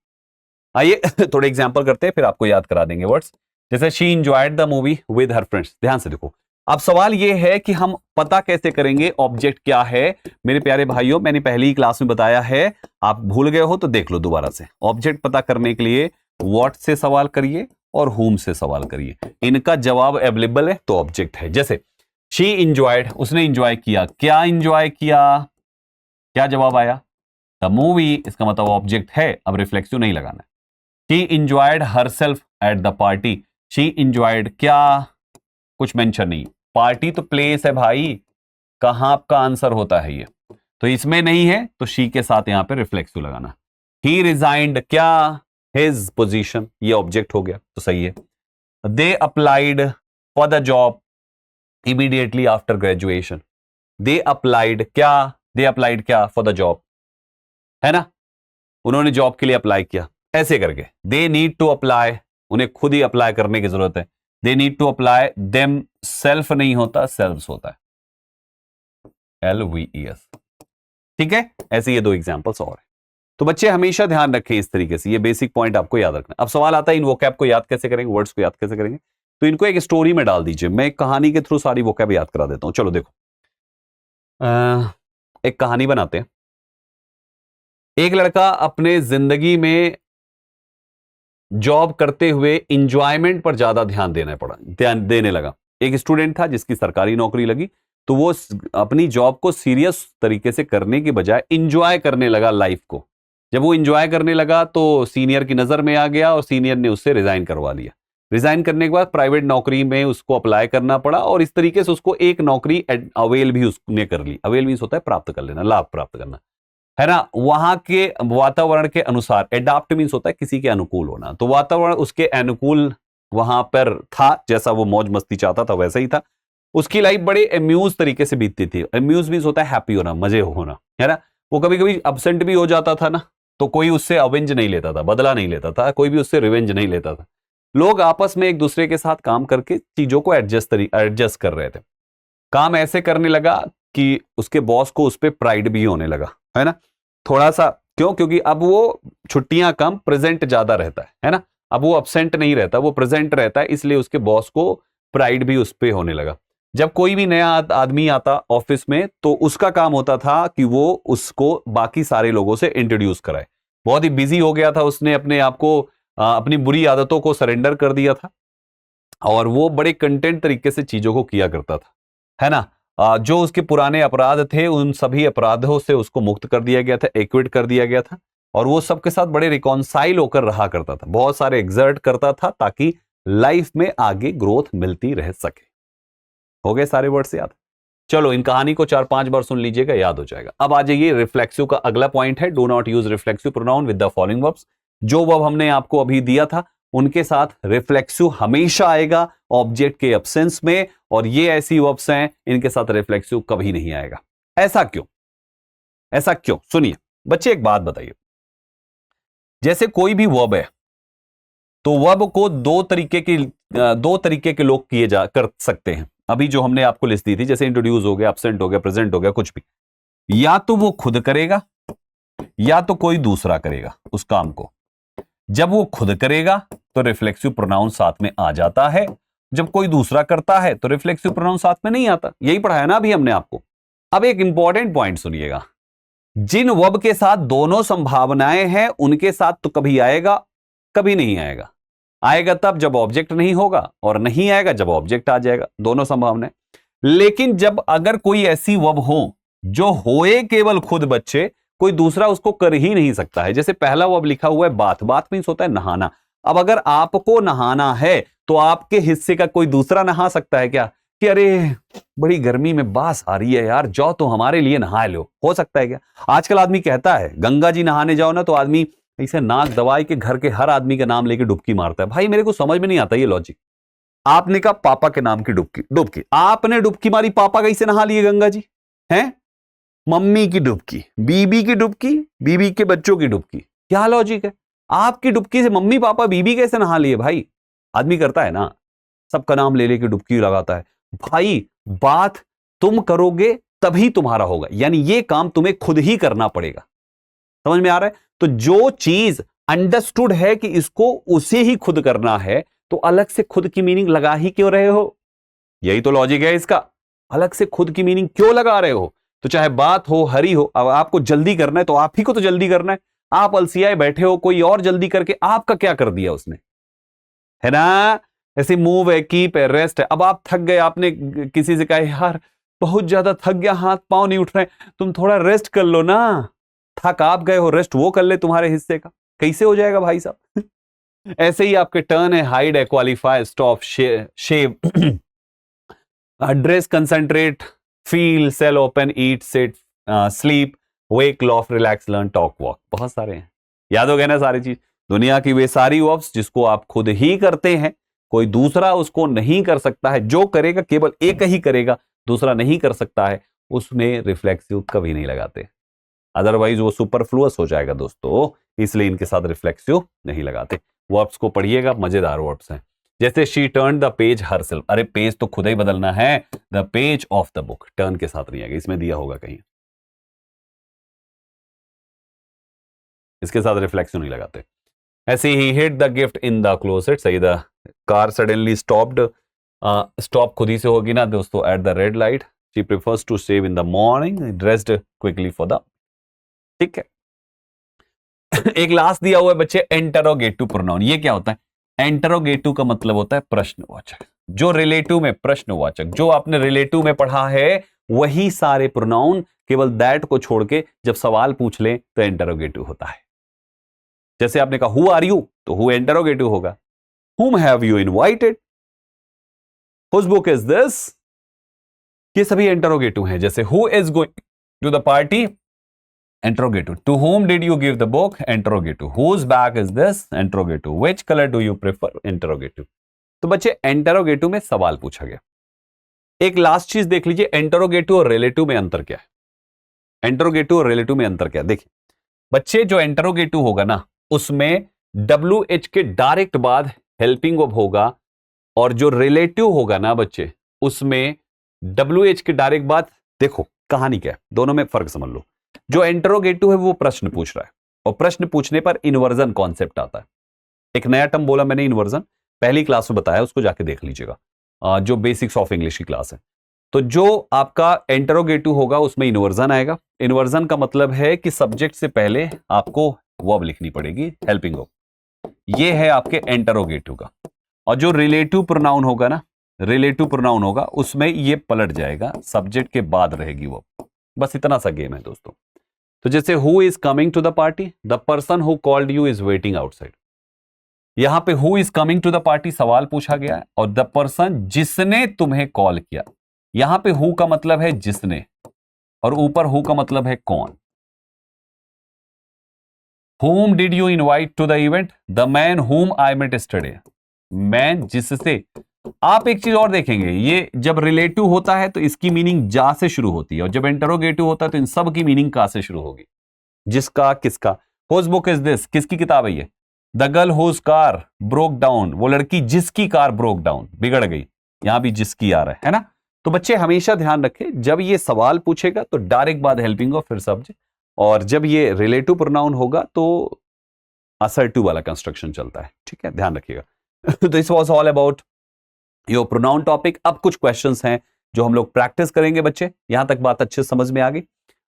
आइए थोड़े एग्जांपल करते हैं, फिर आपको याद करा देंगे वर्ड्स। जैसे she enjoyed the movie with her friends. ध्यान से देखो, अब सवाल यह है कि हम पता कैसे करेंगे ऑब्जेक्ट क्या है। मेरे प्यारे भाइयों, मैंने पहली ही क्लास में बताया है, आप भूल गए हो तो देख लो दोबारा से। ऑब्जेक्ट पता करने के लिए व्हाट से सवाल करिए और हुम से सवाल करिए, इनका जवाब अवेलेबल है तो ऑब्जेक्ट है। जैसे शी इंजॉयड, उसने इंजॉय किया, क्या इंजॉय किया, क्या जवाब आया, द मूवी, इसका मतलब ऑब्जेक्ट है, अब रिफ्लेक्सिव नहीं लगाना है। She enjoyed herself eight the party, she enjoyed क्या, कुछ मेंशन नहीं, पार्टी तो प्लेस है भाई, कहां आपका आंसर होता है ये, तो इसमें नहीं है तो शी के साथ यहां पे रिफ्लेक्सिव लगाना। ही रिजाइंड क्या, हिज पोजीशन, ये ऑब्जेक्ट हो गया तो सही है। They applied for the job immediately after graduation, they applied क्या फॉर द जॉब, है ना, उन्होंने जॉब के लिए अप्लाई किया, ऐसे करके। दे नीड टू अप्लाई, उन्हें खुद ही अप्लाई करने की जरूरत है। They need to apply themself नहीं होता, सेल्व्स होता है, LVES। ठीक है, ऐसे ये दो एग्जांपल्स और है। तो बच्चे हमेशा ध्यान रखें इस तरीके से, ये बेसिक पॉइंट आपको याद रखना। अब सवाल आता है इन वोकैब को याद कैसे करेंगे, वर्ड्स को याद कैसे करेंगे। तो इनको एक स्टोरी में डाल दीजिए, मैं एक कहानी के थ्रू सारी वोकैब याद करा देता हूं। चलो देखो, एक कहानी बनाते हैं। एक लड़का अपने जिंदगी में जॉब करते हुए इंजॉयमेंट पर ज्यादा ध्यान देने लगा। एक स्टूडेंट था जिसकी सरकारी नौकरी लगी, तो वो अपनी जॉब को सीरियस तरीके से करने के बजाय इंजॉय करने लगा लाइफ को। जब वो इंजॉय करने लगा तो सीनियर की नजर में आ गया और सीनियर ने उससे रिजाइन करवा लिया। रिजाइन करने के बाद प्राइवेट नौकरी में उसको अप्लाई करना पड़ा, और इस तरीके से उसको एक नौकरी अवेल भी उसने कर ली। अवेल मीन्स होता है प्राप्त कर लेना, लाभ प्राप्त करना, है ना। वहां के वातावरण के अनुसार, एडाप्ट मीन्स होता है किसी के अनुकूल होना, तो वातावरण उसके अनुकूल वहां पर था, जैसा वो मौज मस्ती चाहता था वैसा ही था। उसकी लाइफ बड़े अम्यूज तरीके से बीतती थी। अम्यूज मीन्स होता है हैप्पी होना, मजे होना, है ना। वो कभी कभी अब्सेंट भी हो जाता था ना, तो कोई उससे अवेंज नहीं लेता था, बदला नहीं लेता था, कोई भी उससे रिवेंज नहीं लेता था। लोग आपस में एक दूसरे के साथ काम करके चीजों को एडजस्ट कर रहे थे। काम ऐसे करने लगा कि उसके बॉस को उस पर प्राइड भी होने लगा, है ना, थोड़ा सा। क्यों? क्योंकि अब वो छुट्टियां कम, प्रेजेंट ज्यादा रहता है ना। अब वो अब्सेंट नहीं रहता, वो प्रेजेंट रहता है, इसलिए उसके बॉस को प्राइड भी उस पर होने लगा। जब कोई भी नया आदमी आता ऑफिस में तो उसका काम होता था कि वो उसको बाकी सारे लोगों से इंट्रोड्यूस कराए। बहुत ही बिजी हो गया था, उसने अपने आप को अपनी बुरी आदतों को सरेंडर कर दिया था, और वो बड़े कंटेंट तरीके से चीजों को किया करता था, है ना। जो उसके पुराने अपराध थे उन सभी अपराधों से उसको मुक्त कर दिया गया था, एक्विट कर दिया गया था, और वो सबके साथ बड़े रिकॉन्साइल होकर रहा करता था, बहुत सारे एक्सर्ट करता था ताकि लाइफ में आगे ग्रोथ मिलती रह सके। हो गए सारे वर्ड्स याद? चलो इन कहानी को 4-5 बार सुन लीजिएगा, याद हो जाएगा। अब आ जाइए, रिफ्लेक्सिव का अगला पॉइंट है, do not use reflexive pronoun with the following verbs. जो वर्ब हमने आपको अभी दिया था उनके साथ रिफ्लेक्सिव हमेशा आएगा ऑब्जेक्ट के एब्सेंस में, और ये ऐसी वर्ब्स हैं इनके साथ रिफ्लेक्सिव कभी नहीं आएगा। ऐसा क्यों? ऐसा क्यों? सुनिए बच्चे, एक बात बताइए, जैसे कोई भी वर्ब है तो वर्ब को दो तरीके के लोग कर सकते हैं। अभी जो हमने आपको लिस्ट दी थी, जैसे इंट्रोड्यूस हो गया, एब्सेंट हो गया, प्रेजेंट हो गया, कुछ भी, या तो वो खुद करेगा या तो कोई दूसरा करेगा उस काम को। जब वो खुद करेगा तो रिफ्लेक्सिव प्रोनाउन साथ में आ जाता है, जब कोई दूसरा करता है तो रिफ्लेक्सिव प्रोनाउन साथ में नहीं आता। यही पढ़ाया ना अभी हमने आपको। अब एक इंपॉर्टेंट पॉइंट सुनिएगा, जिन वर्ब के साथ दोनों संभावनाएं हैं उनके साथ तो कभी आएगा कभी नहीं आएगा। आएगा तब जब ऑब्जेक्ट नहीं होगा, और नहीं आएगा जब ऑब्जेक्ट आ जाएगा, दोनों संभावनाएं। लेकिन जब अगर कोई ऐसी वर्ब हो जो होए केवल खुद बच्चे, कोई दूसरा उसको कर ही नहीं सकता है। जैसे पहला वर्ब लिखा हुआ है बाथ, बाथ मींस होता है नहाना। अब अगर आपको नहाना है तो आपके हिस्से का कोई दूसरा नहा सकता है क्या? कि अरे बड़ी गर्मी में बास आ रही है यार, जाओ तो हमारे लिए नहा लो, हो सकता है क्या? आजकल आदमी कहता है गंगा जी नहाने जाओ ना, तो आदमी इसे नाक दबाई के घर के हर आदमी का नाम लेके डुबकी मारता है। भाई मेरे को समझ में नहीं आता ये लॉजिक। आपने कहा पापा के नाम की डुबकी, डुबकी आपने डुबकी मारी, पापा कैसे नहा लिए गंगा जी? हैं? मम्मी की डुबकी, बीबी की डुबकी, बीबी के बच्चों की डुबकी, क्या लॉजिक है? आपकी डुबकी से मम्मी पापा बीबी कैसे नहा लिए? भाई आदमी करता है ना, सबका नाम ले लेके डुबकी लगाता है। भाई बात तुम करोगे तभी तुम्हारा होगा, यानी ये काम तुम्हें खुद ही करना पड़ेगा। समझ में आ रहा है? तो जो चीज अंडरस्टूड है कि इसको उसे ही खुद करना है, तो अलग से खुद की मीनिंग लगा ही क्यों रहे हो? यही तो लॉजिक है इसका। अलग से खुद की मीनिंग क्यों लगा रहे हो? तो चाहे बात हो, हरी हो, अब आपको जल्दी करना है तो आप ही को तो जल्दी करना है। आप अलसियाए बैठे हो, कोई और जल्दी करके आपका क्या कर दिया उसने, है ना? ऐसी मूव है, कीप है, रेस्ट है। अब आप थक गए, आपने किसी से कहा यार बहुत ज्यादा थक गया, हाथ पांव नहीं उठ रहे, तुम थोड़ा रेस्ट कर लो ना। थक आप गए हो, रेस्ट वो कर ले तुम्हारे हिस्से का। कैसे हो जाएगा भाई साहब? ऐसे ही आपके टर्न है, हाइड है, qualify, stop, shave, dress, concentrate, feel, sell, open, eat, sit, sleep, wake, laugh, relax, learn, talk, walk. बहुत सारे हैं, याद हो गए ना सारी चीज? दुनिया की वे सारी वर्ब्स जिसको आप खुद ही करते हैं, कोई दूसरा उसको नहीं कर सकता है। जो करेगा केवल एक ही करेगा, दूसरा नहीं कर सकता है, उसमें रिफ्लेक्सिव कभी नहीं लगाते। अदरवाइज वो सुपरफ्लुअस हो जाएगा दोस्तों, इसलिए इनके साथ रिफ्लेक्सिव नहीं लगाते। वर्ब्स को पढ़िएगा, मजेदार वर्ब्स हैं। जैसे she turn the page herself, अरे पेज तो खुद ही बदलना है, the page of the book, turn के साथ नहीं आएगा, इसमें दिया होगा कहीं, इसके साथ रिफ्लेक्सिव नहीं लगाते। ऐसे ही hit the gift in the closet, सही, the car suddenly stopped, stop खुद ही से होगी ना दोस्तों, at the red light, she prefers to shave in the morning, dressed quickly for the, ठीक है। एक लास्ट दिया हुआ है बच्चे, इंटरोगेटिव प्रोनाउन। ये क्या होता है? इंटरोगेटिव का मतलब होता है प्रश्नवाचक। जो रिलेटिव में प्रश्नवाचक, जो आपने रिलेटिव में पढ़ा है वही सारे प्रोनाउन, केवल दैट को छोड़ के जब सवाल पूछ ले तो इंटरोगेटिव होता है। जैसे आपने कहा हु आर यू, तो हु इंटरोगेटिव होगा। Whom have you invited, whose book is this, ये सभी इंटरोगेटिव हैं। जैसे who is going to the party, interrogative. To whom did you give the book, interrogative. whose bag is this, interrogative. which color do you prefer, interrogative. तो बच्चे interrogative में सवाल पूछा गया। एक लास्ट चीज देख लीजिए, इंटरोगेटिव और रिलेटिव में अंतर क्या है? इंटरोगेटिव और रिलेटिव में अंतर क्या है? देखिए बच्चे, जो इंटरोगेटिव होगा ना उसमें WH के डायरेक्ट बाद हेल्पिंग वर्ब होगा, और जो रिलेटिव होगा ना बच्चे उसमें WH के डायरेक्ट बाद, देखो कहानी क्या है, दोनों में फर्क समझ लो। जो इंटरोगेटिव है वो प्रश्न पूछ रहा है, और प्रश्न पूछने पर इन्वर्जन कॉन्सेप्ट आता है। एक नया टर्म बोला मैंने, इन्वर्जन, पहली क्लास में बताया, उसको जाके देख लीजिएगा, जो बेसिक्स ऑफ इंग्लिश की क्लास है। तो जो आपका इंटरोगेटिव होगा उसमें इन्वर्जन आएगा। इन्वर्जन का मतलब है कि सब्जेक्ट से पहले आपको वर्ब लिखनी पड़ेगी, हेल्पिंग वर्ब। ये है आपके इंटरोगेटिव का। और जो रिलेटिव प्रोनाउन होगा ना, रिलेटिव प्रोनाउन होगा उसमें ये पलट जाएगा, सब्जेक्ट के बाद रहेगी वर्ब। बस इतना सा गेम है दोस्तों। तो जैसे who is coming to the party, the person who called you is waiting outside. यहां पे who is coming to the party सवाल पूछा गया है, और द पर्सन जिसने तुम्हें कॉल किया। यहां पे हु का मतलब है जिसने, और ऊपर हु का मतलब है कौन। whom did you invite to the event, the man whom I met yesterday। Man जिससे। आप एक चीज और देखेंगे, ये जब रिलेटिव होता है तो इसकी मीनिंग जा से शुरू होती है, और जब इंटरोगेटिव होता है तो इन सब की मीनिंग का से शुरू होगी। जिसका, किसका। whose book is this, किसकी किताब है ये। The girl whose car broke down, वो लड़की जिसकी कार ब्रोक डाउन, बिगड़ गई। यहां भी जिसकी आ रहा है ना। तो बच्चे हमेशा ध्यान रखें, जब ये सवाल पूछेगा तो डायरेक्ट बाद हेल्पिंग और फिर सब्जेक्ट, और जब ये रिलेटिव प्रोनाउन होगा तो असर्टिव वाला कंस्ट्रक्शन चलता है, ठीक है, ध्यान रखिएगा। This was all about your pronoun topic. अब कुछ क्वेश्चंस हैं जो हम लोग प्रैक्टिस करेंगे बच्चे। यहां तक बात अच्छे समझ में आ गई?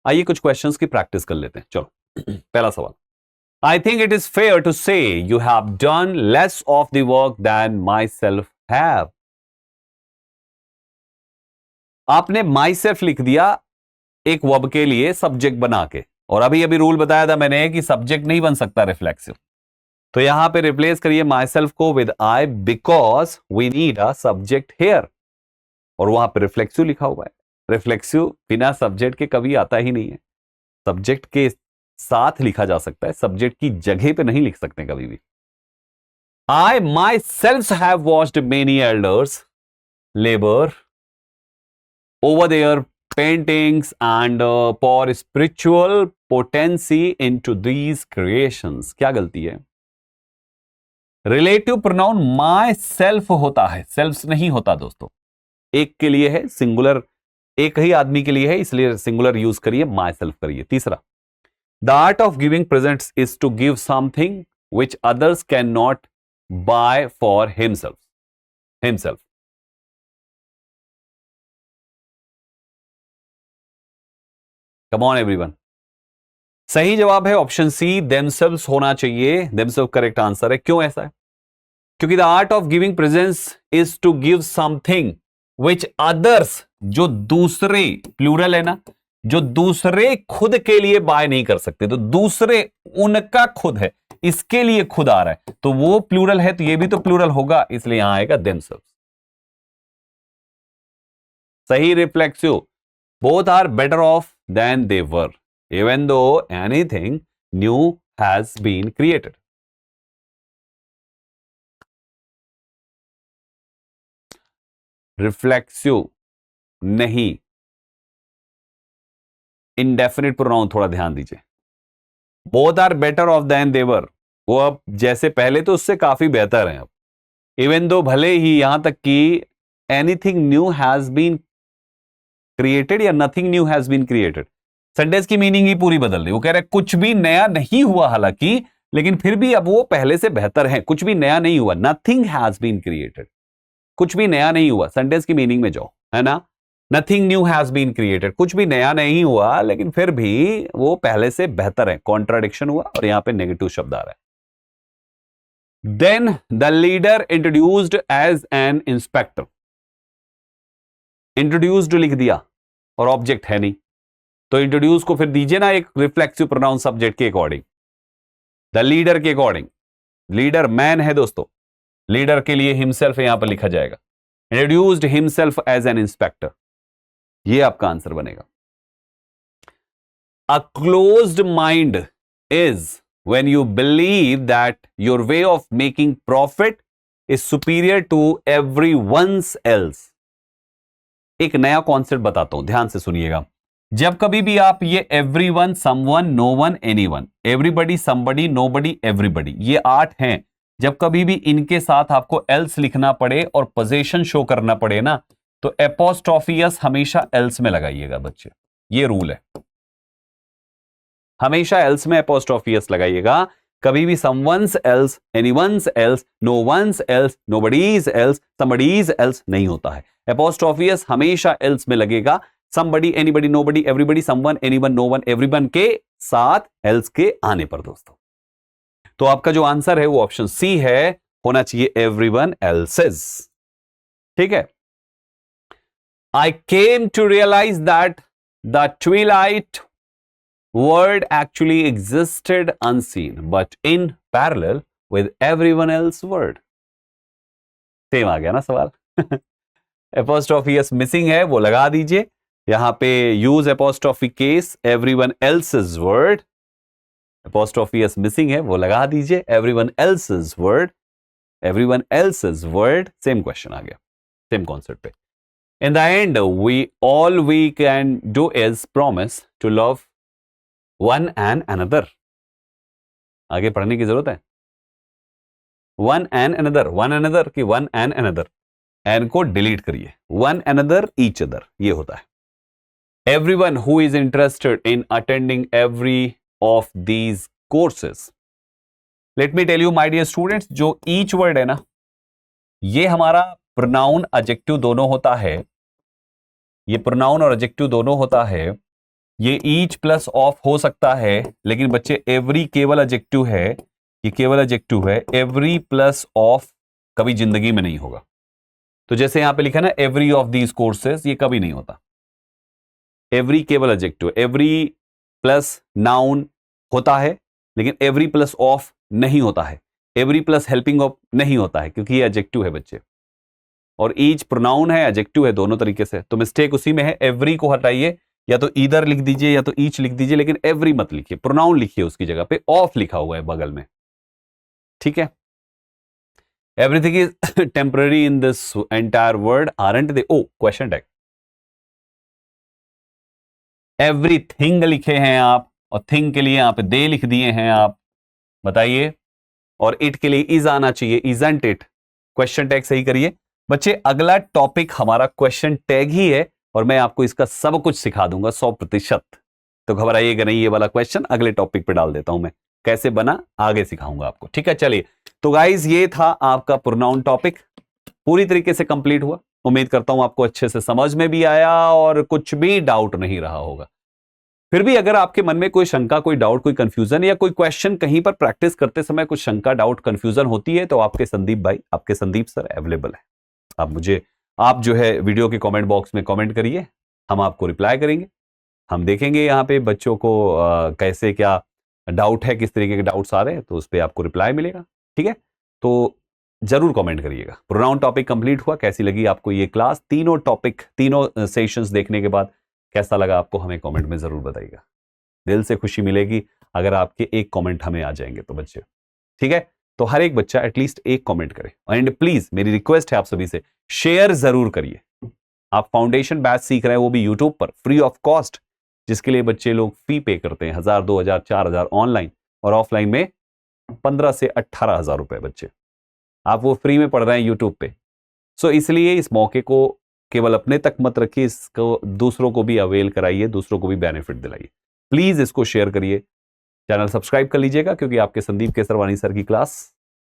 आइए कुछ क्वेश्चंस की प्रैक्टिस कर लेते हैं। चलो पहला सवाल, I think it is fair to say you have done less of the work than myself have. आपने माई सेल्फ लिख दिया एक वर्ब के लिए सब्जेक्ट बना के, और अभी अभी रूल बताया था मैंने कि सब्जेक्ट नहीं बन सकता रिफ्लेक्सिव, तो यहां पे रिप्लेस करिए माई सेल्फ को with I because we need a subject here, और वहां पे रिफ्लेक्सिव लिखा हुआ है। रिफ्लेक्सिव बिना सब्जेक्ट के कभी आता ही नहीं है, सब्जेक्ट के साथ लिखा जा सकता है, सब्जेक्ट की जगह पे नहीं लिख सकते कभी भी। I myself have watched many elders labour over their paintings and pour spiritual potency into these creations। क्या गलती है? रिलेटिव प्रोनाउन माई सेल्फ होता है, सेल्फ नहीं होता दोस्तों, एक के लिए है, सिंगुलर एक ही आदमी के लिए है, इसलिए सिंगुलर यूज करिए, माई सेल्फ करिए। तीसरा, the art of giving presents is to give something which others can not buy for himself. Come on everyone, सही जवाब है ऑप्शन सी, देमसेल्व्स होना चाहिए। देमसेल्फ करेक्ट आंसर है। क्यों ऐसा है? क्योंकि the art of giving presence is to give something which others, जो दूसरे, प्लूरल है ना, जो दूसरे खुद के लिए बाय नहीं कर सकते, तो दूसरे उनका खुद है, इसके लिए खुद आ रहा है, तो वो प्लूरल है, तो ये भी तो प्लूरल होगा, इसलिए यहां आएगा देमसेल्व्स। सही reflexive, both are better off than they were, even though anything new has been created. Reflexive नहीं, indefinite pronoun थोड़ा ध्यान दीजिए। Both are better off than they were, वो अब जैसे पहले तो उससे काफी बेहतर हैं अब। Even though भले ही यहां तक कि anything new has been created या nothing new has been created, sentence की मीनिंग ही पूरी बदल रही। वो कह रहे हैं कुछ भी नया नहीं हुआ हालांकि, लेकिन फिर भी अब वो पहले से बेहतर है। कुछ भी नया नहीं हुआ, नथिंग हैज बीन क्रिएटेड, कुछ भी नया नहीं हुआ। सेंटेंस की मीनिंग में जाओ, है ना, nothing new has been created, कुछ भी नया नहीं हुआ लेकिन फिर भी वो पहले से बेहतर है। कॉन्ट्राडिक्शन हुआ और यहां पे नेगेटिव शब्द आ रहा है। Then the leader introduced as an inspector, introduced लिख दिया और ऑब्जेक्ट है नहीं, तो इंट्रोड्यूस को फिर दीजिए ना एक रिफ्लेक्सिव प्रोनाउन सब्जेक्ट के अकॉर्डिंग, द लीडर के अकॉर्डिंग। लीडर मैन है दोस्तों, लीडर के लिए हिमसेल्फ यहां पर लिखा जाएगा। Introduced himself as an inspector, ये आपका आंसर बनेगा। A closed mind is when you believe that your way of making profit is superior to everyone's else. एक नया कॉन्सेप्ट बताता हूं, ध्यान से सुनिएगा। जब कभी भी आप ये everyone, someone, no one, anyone, everybody, somebody, nobody, everybody, ये 8 हैं, जब कभी भी इनके साथ आपको एल्स लिखना पड़े और पोजीशन शो करना पड़े ना, तो एपोस्ट्रोफियस हमेशा एल्स में लगाइएगा बच्चे, ये रूल है। हमेशा एल्स में एपोस्ट्रोफियस लगाइएगा, कभी भी someone's else, anyone's else, no one's else, nobody's else, somebody's else नहीं होता है। एपोस्ट्रोफियस हमेशा एल्स में लगेगा। Somebody, anybody, nobody, everybody, someone, anyone, no one, everyone के साथ एल्स के आने पर दोस्तों। तो आपका जो आंसर है वो ऑप्शन सी है, होना चाहिए एवरीवन एल्सेस। ठीक है। I came to realize that the twilight world actually existed unseen, but in parallel with everyone else's world. Same आ गया ना सवाल। एपोस्ट्रोफी एस मिसिंग है, वो लगा दीजिए यहां पे। Use apostrophe case everyone else's word. Apostrophe S missing है, वो लगा दीजिए everyone else's word. Everyone else's word, same question आ गया, सेम कॉन्सेप्ट पे। In the end, all we can do is promise to love one and another. आगे पढ़ने की जरूरत है। One and another, one another की one and another, and को डिलीट करिए, one another, each other, ये होता है। everyone who is interested in attending every of these courses. Let me tell you my dear students, जो each word है ना, ये हमारा प्रोनाउन एडजेक्टिव दोनों होता है, ये प्रोनाउन और एडजेक्टिव दोनों होता है, ये ईच प्लस ऑफ हो सकता है, लेकिन बच्चे एवरी केवल एडजेक्टिव है, ये केवल एडजेक्टिव है, एवरी प्लस ऑफ कभी जिंदगी में नहीं होगा। तो जैसे यहां पे लिखा ना एवरी ऑफ दीज कोर्सेज, ये कभी नहीं होता। एवरी केवल एडजेक्टिव, एवरी प्लस नाउन होता है, लेकिन एवरी प्लस ऑफ नहीं होता है, एवरी प्लस हेल्पिंग ऑफ नहीं होता है, क्योंकि ये एडजेक्टिव है बच्चे, और ईच प्रोनाउन है, एडजेक्टिव है, दोनों तरीके से। तो मिस्टेक उसी में है, एवरी को हटाइए, या तो ईदर लिख दीजिए या तो ईच लिख दीजिए, लेकिन एवरी मत लिखिए, प्रोनाउन लिखिए, उसकी जगह पे ऑफ लिखा हुआ है बगल में, ठीक है। Everything is temporary in this entire word, aren't they? Oh, question tag. Everything लिखे हैं आप, और थिंग के लिए यहां पे दे लिख दिए हैं आप, बताइए। और इट के लिए इज आना चाहिए, इजंट इट। क्वेश्चन टैग सही करिए बच्चे। अगला टॉपिक हमारा क्वेश्चन टैग ही है, और मैं आपको इसका सब कुछ सिखा दूंगा 100%। तो घबराइएगा नहीं, ये वाला क्वेश्चन अगले टॉपिक पे डाल देता हूं मैं, कैसे बना आगे सिखाऊंगा आपको, ठीक है। चलिए, तो गाइज ये था आपका प्रोनाउन टॉपिक, पूरी तरीके से कंप्लीट हुआ। उम्मीद करता हूं आपको अच्छे से समझ में भी आया और कुछ भी डाउट नहीं रहा होगा। फिर भी अगर आपके मन में कोई शंका, कोई डाउट, कोई कंफ्यूजन या कोई क्वेश्चन कहीं पर प्रैक्टिस करते समय कुछ शंका, डाउट, कंफ्यूजन होती है, तो आपके संदीप भाई, आपके संदीप सर अवेलेबल है। आप जो है वीडियो के कमेंट बॉक्स में कमेंट करिए, हम आपको रिप्लाई करेंगे। हम देखेंगे यहाँ पे बच्चों को कैसे क्या डाउट है, किस तरीके के डाउट्स आ रहे हैं, तो उस पर आपको रिप्लाई मिलेगा, ठीक है। तो जरूर कमेंट करिएगा। प्रोनाउन टॉपिक कंप्लीट हुआ, कैसी लगी आपको ये क्लास? तीनों टॉपिक, तीनों सेशंस देखने के बाद कैसा लगा आपको, हमें कमेंट में जरूर बताइएगा। दिल से खुशी मिलेगी अगर आपके एक कमेंट हमें आ जाएंगे तो बच्चे, ठीक है। तो हर एक बच्चा एटलीस्ट एक कमेंट करे, एंड प्लीज मेरी रिक्वेस्ट है आप सभी से, शेयर जरूर करिए। आप फाउंडेशन बैच सीख रहे हैं, वो भी यूट्यूब पर फ्री ऑफ कॉस्ट, जिसके लिए बच्चे लोग फी पे करते हैं 1000, 2000, 4000 ऑनलाइन, और ऑफलाइन में 15 से 18,000 रुपए बच्चे, आप वो फ्री में पढ़ रहे हैं यूट्यूब पे। सो इसलिए इस मौके को केवल अपने तक मत रखिए, इसको दूसरों को भी अवेल कराइए, दूसरों को भी बेनिफिट दिलाइए। प्लीज इसको शेयर करिए, चैनल सब्सक्राइब कर लीजिएगा, क्योंकि आपके संदीप केसरवानी सर की क्लास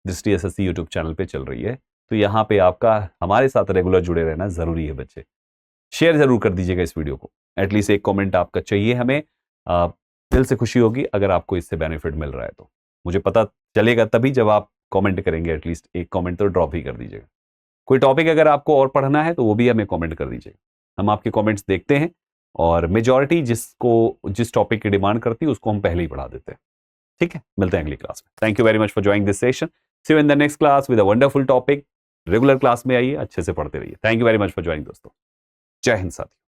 दृष्टि एसएससी यूट्यूब चैनल पे चल रही है। तो यहाँ पे आपका हमारे साथ रेगुलर जुड़े रहना जरूरी है बच्चे। शेयर जरूर कर दीजिएगा इस वीडियो को, एटलीस्ट एक कमेंट आपका चाहिए हमें। दिल से खुशी होगी अगर आपको इससे बेनिफिट मिल रहा है, तो मुझे पता चलेगा तभी जब आप कमेंट करेंगे। एटलीस्ट एक कमेंट तो ड्रॉप ही कर दीजिएगा। कोई टॉपिक अगर आपको और पढ़ना है तो वो भी हमें कमेंट कर दीजिएगा, हम आपके कमेंट्स देखते हैं, और मेजॉरिटी जिस टॉपिक की डिमांड करती है उसको हम पहले ही पढ़ा देते हैं, ठीक है। मिलते हैं अगली क्लास में। Thank you very much for joining this session. See you in the next class with a wonderful topic. Regular class में आइए, अच्छे से पढ़ते रहिए। Thank you very much for joining दोस्तों। जय हिंद साथियों।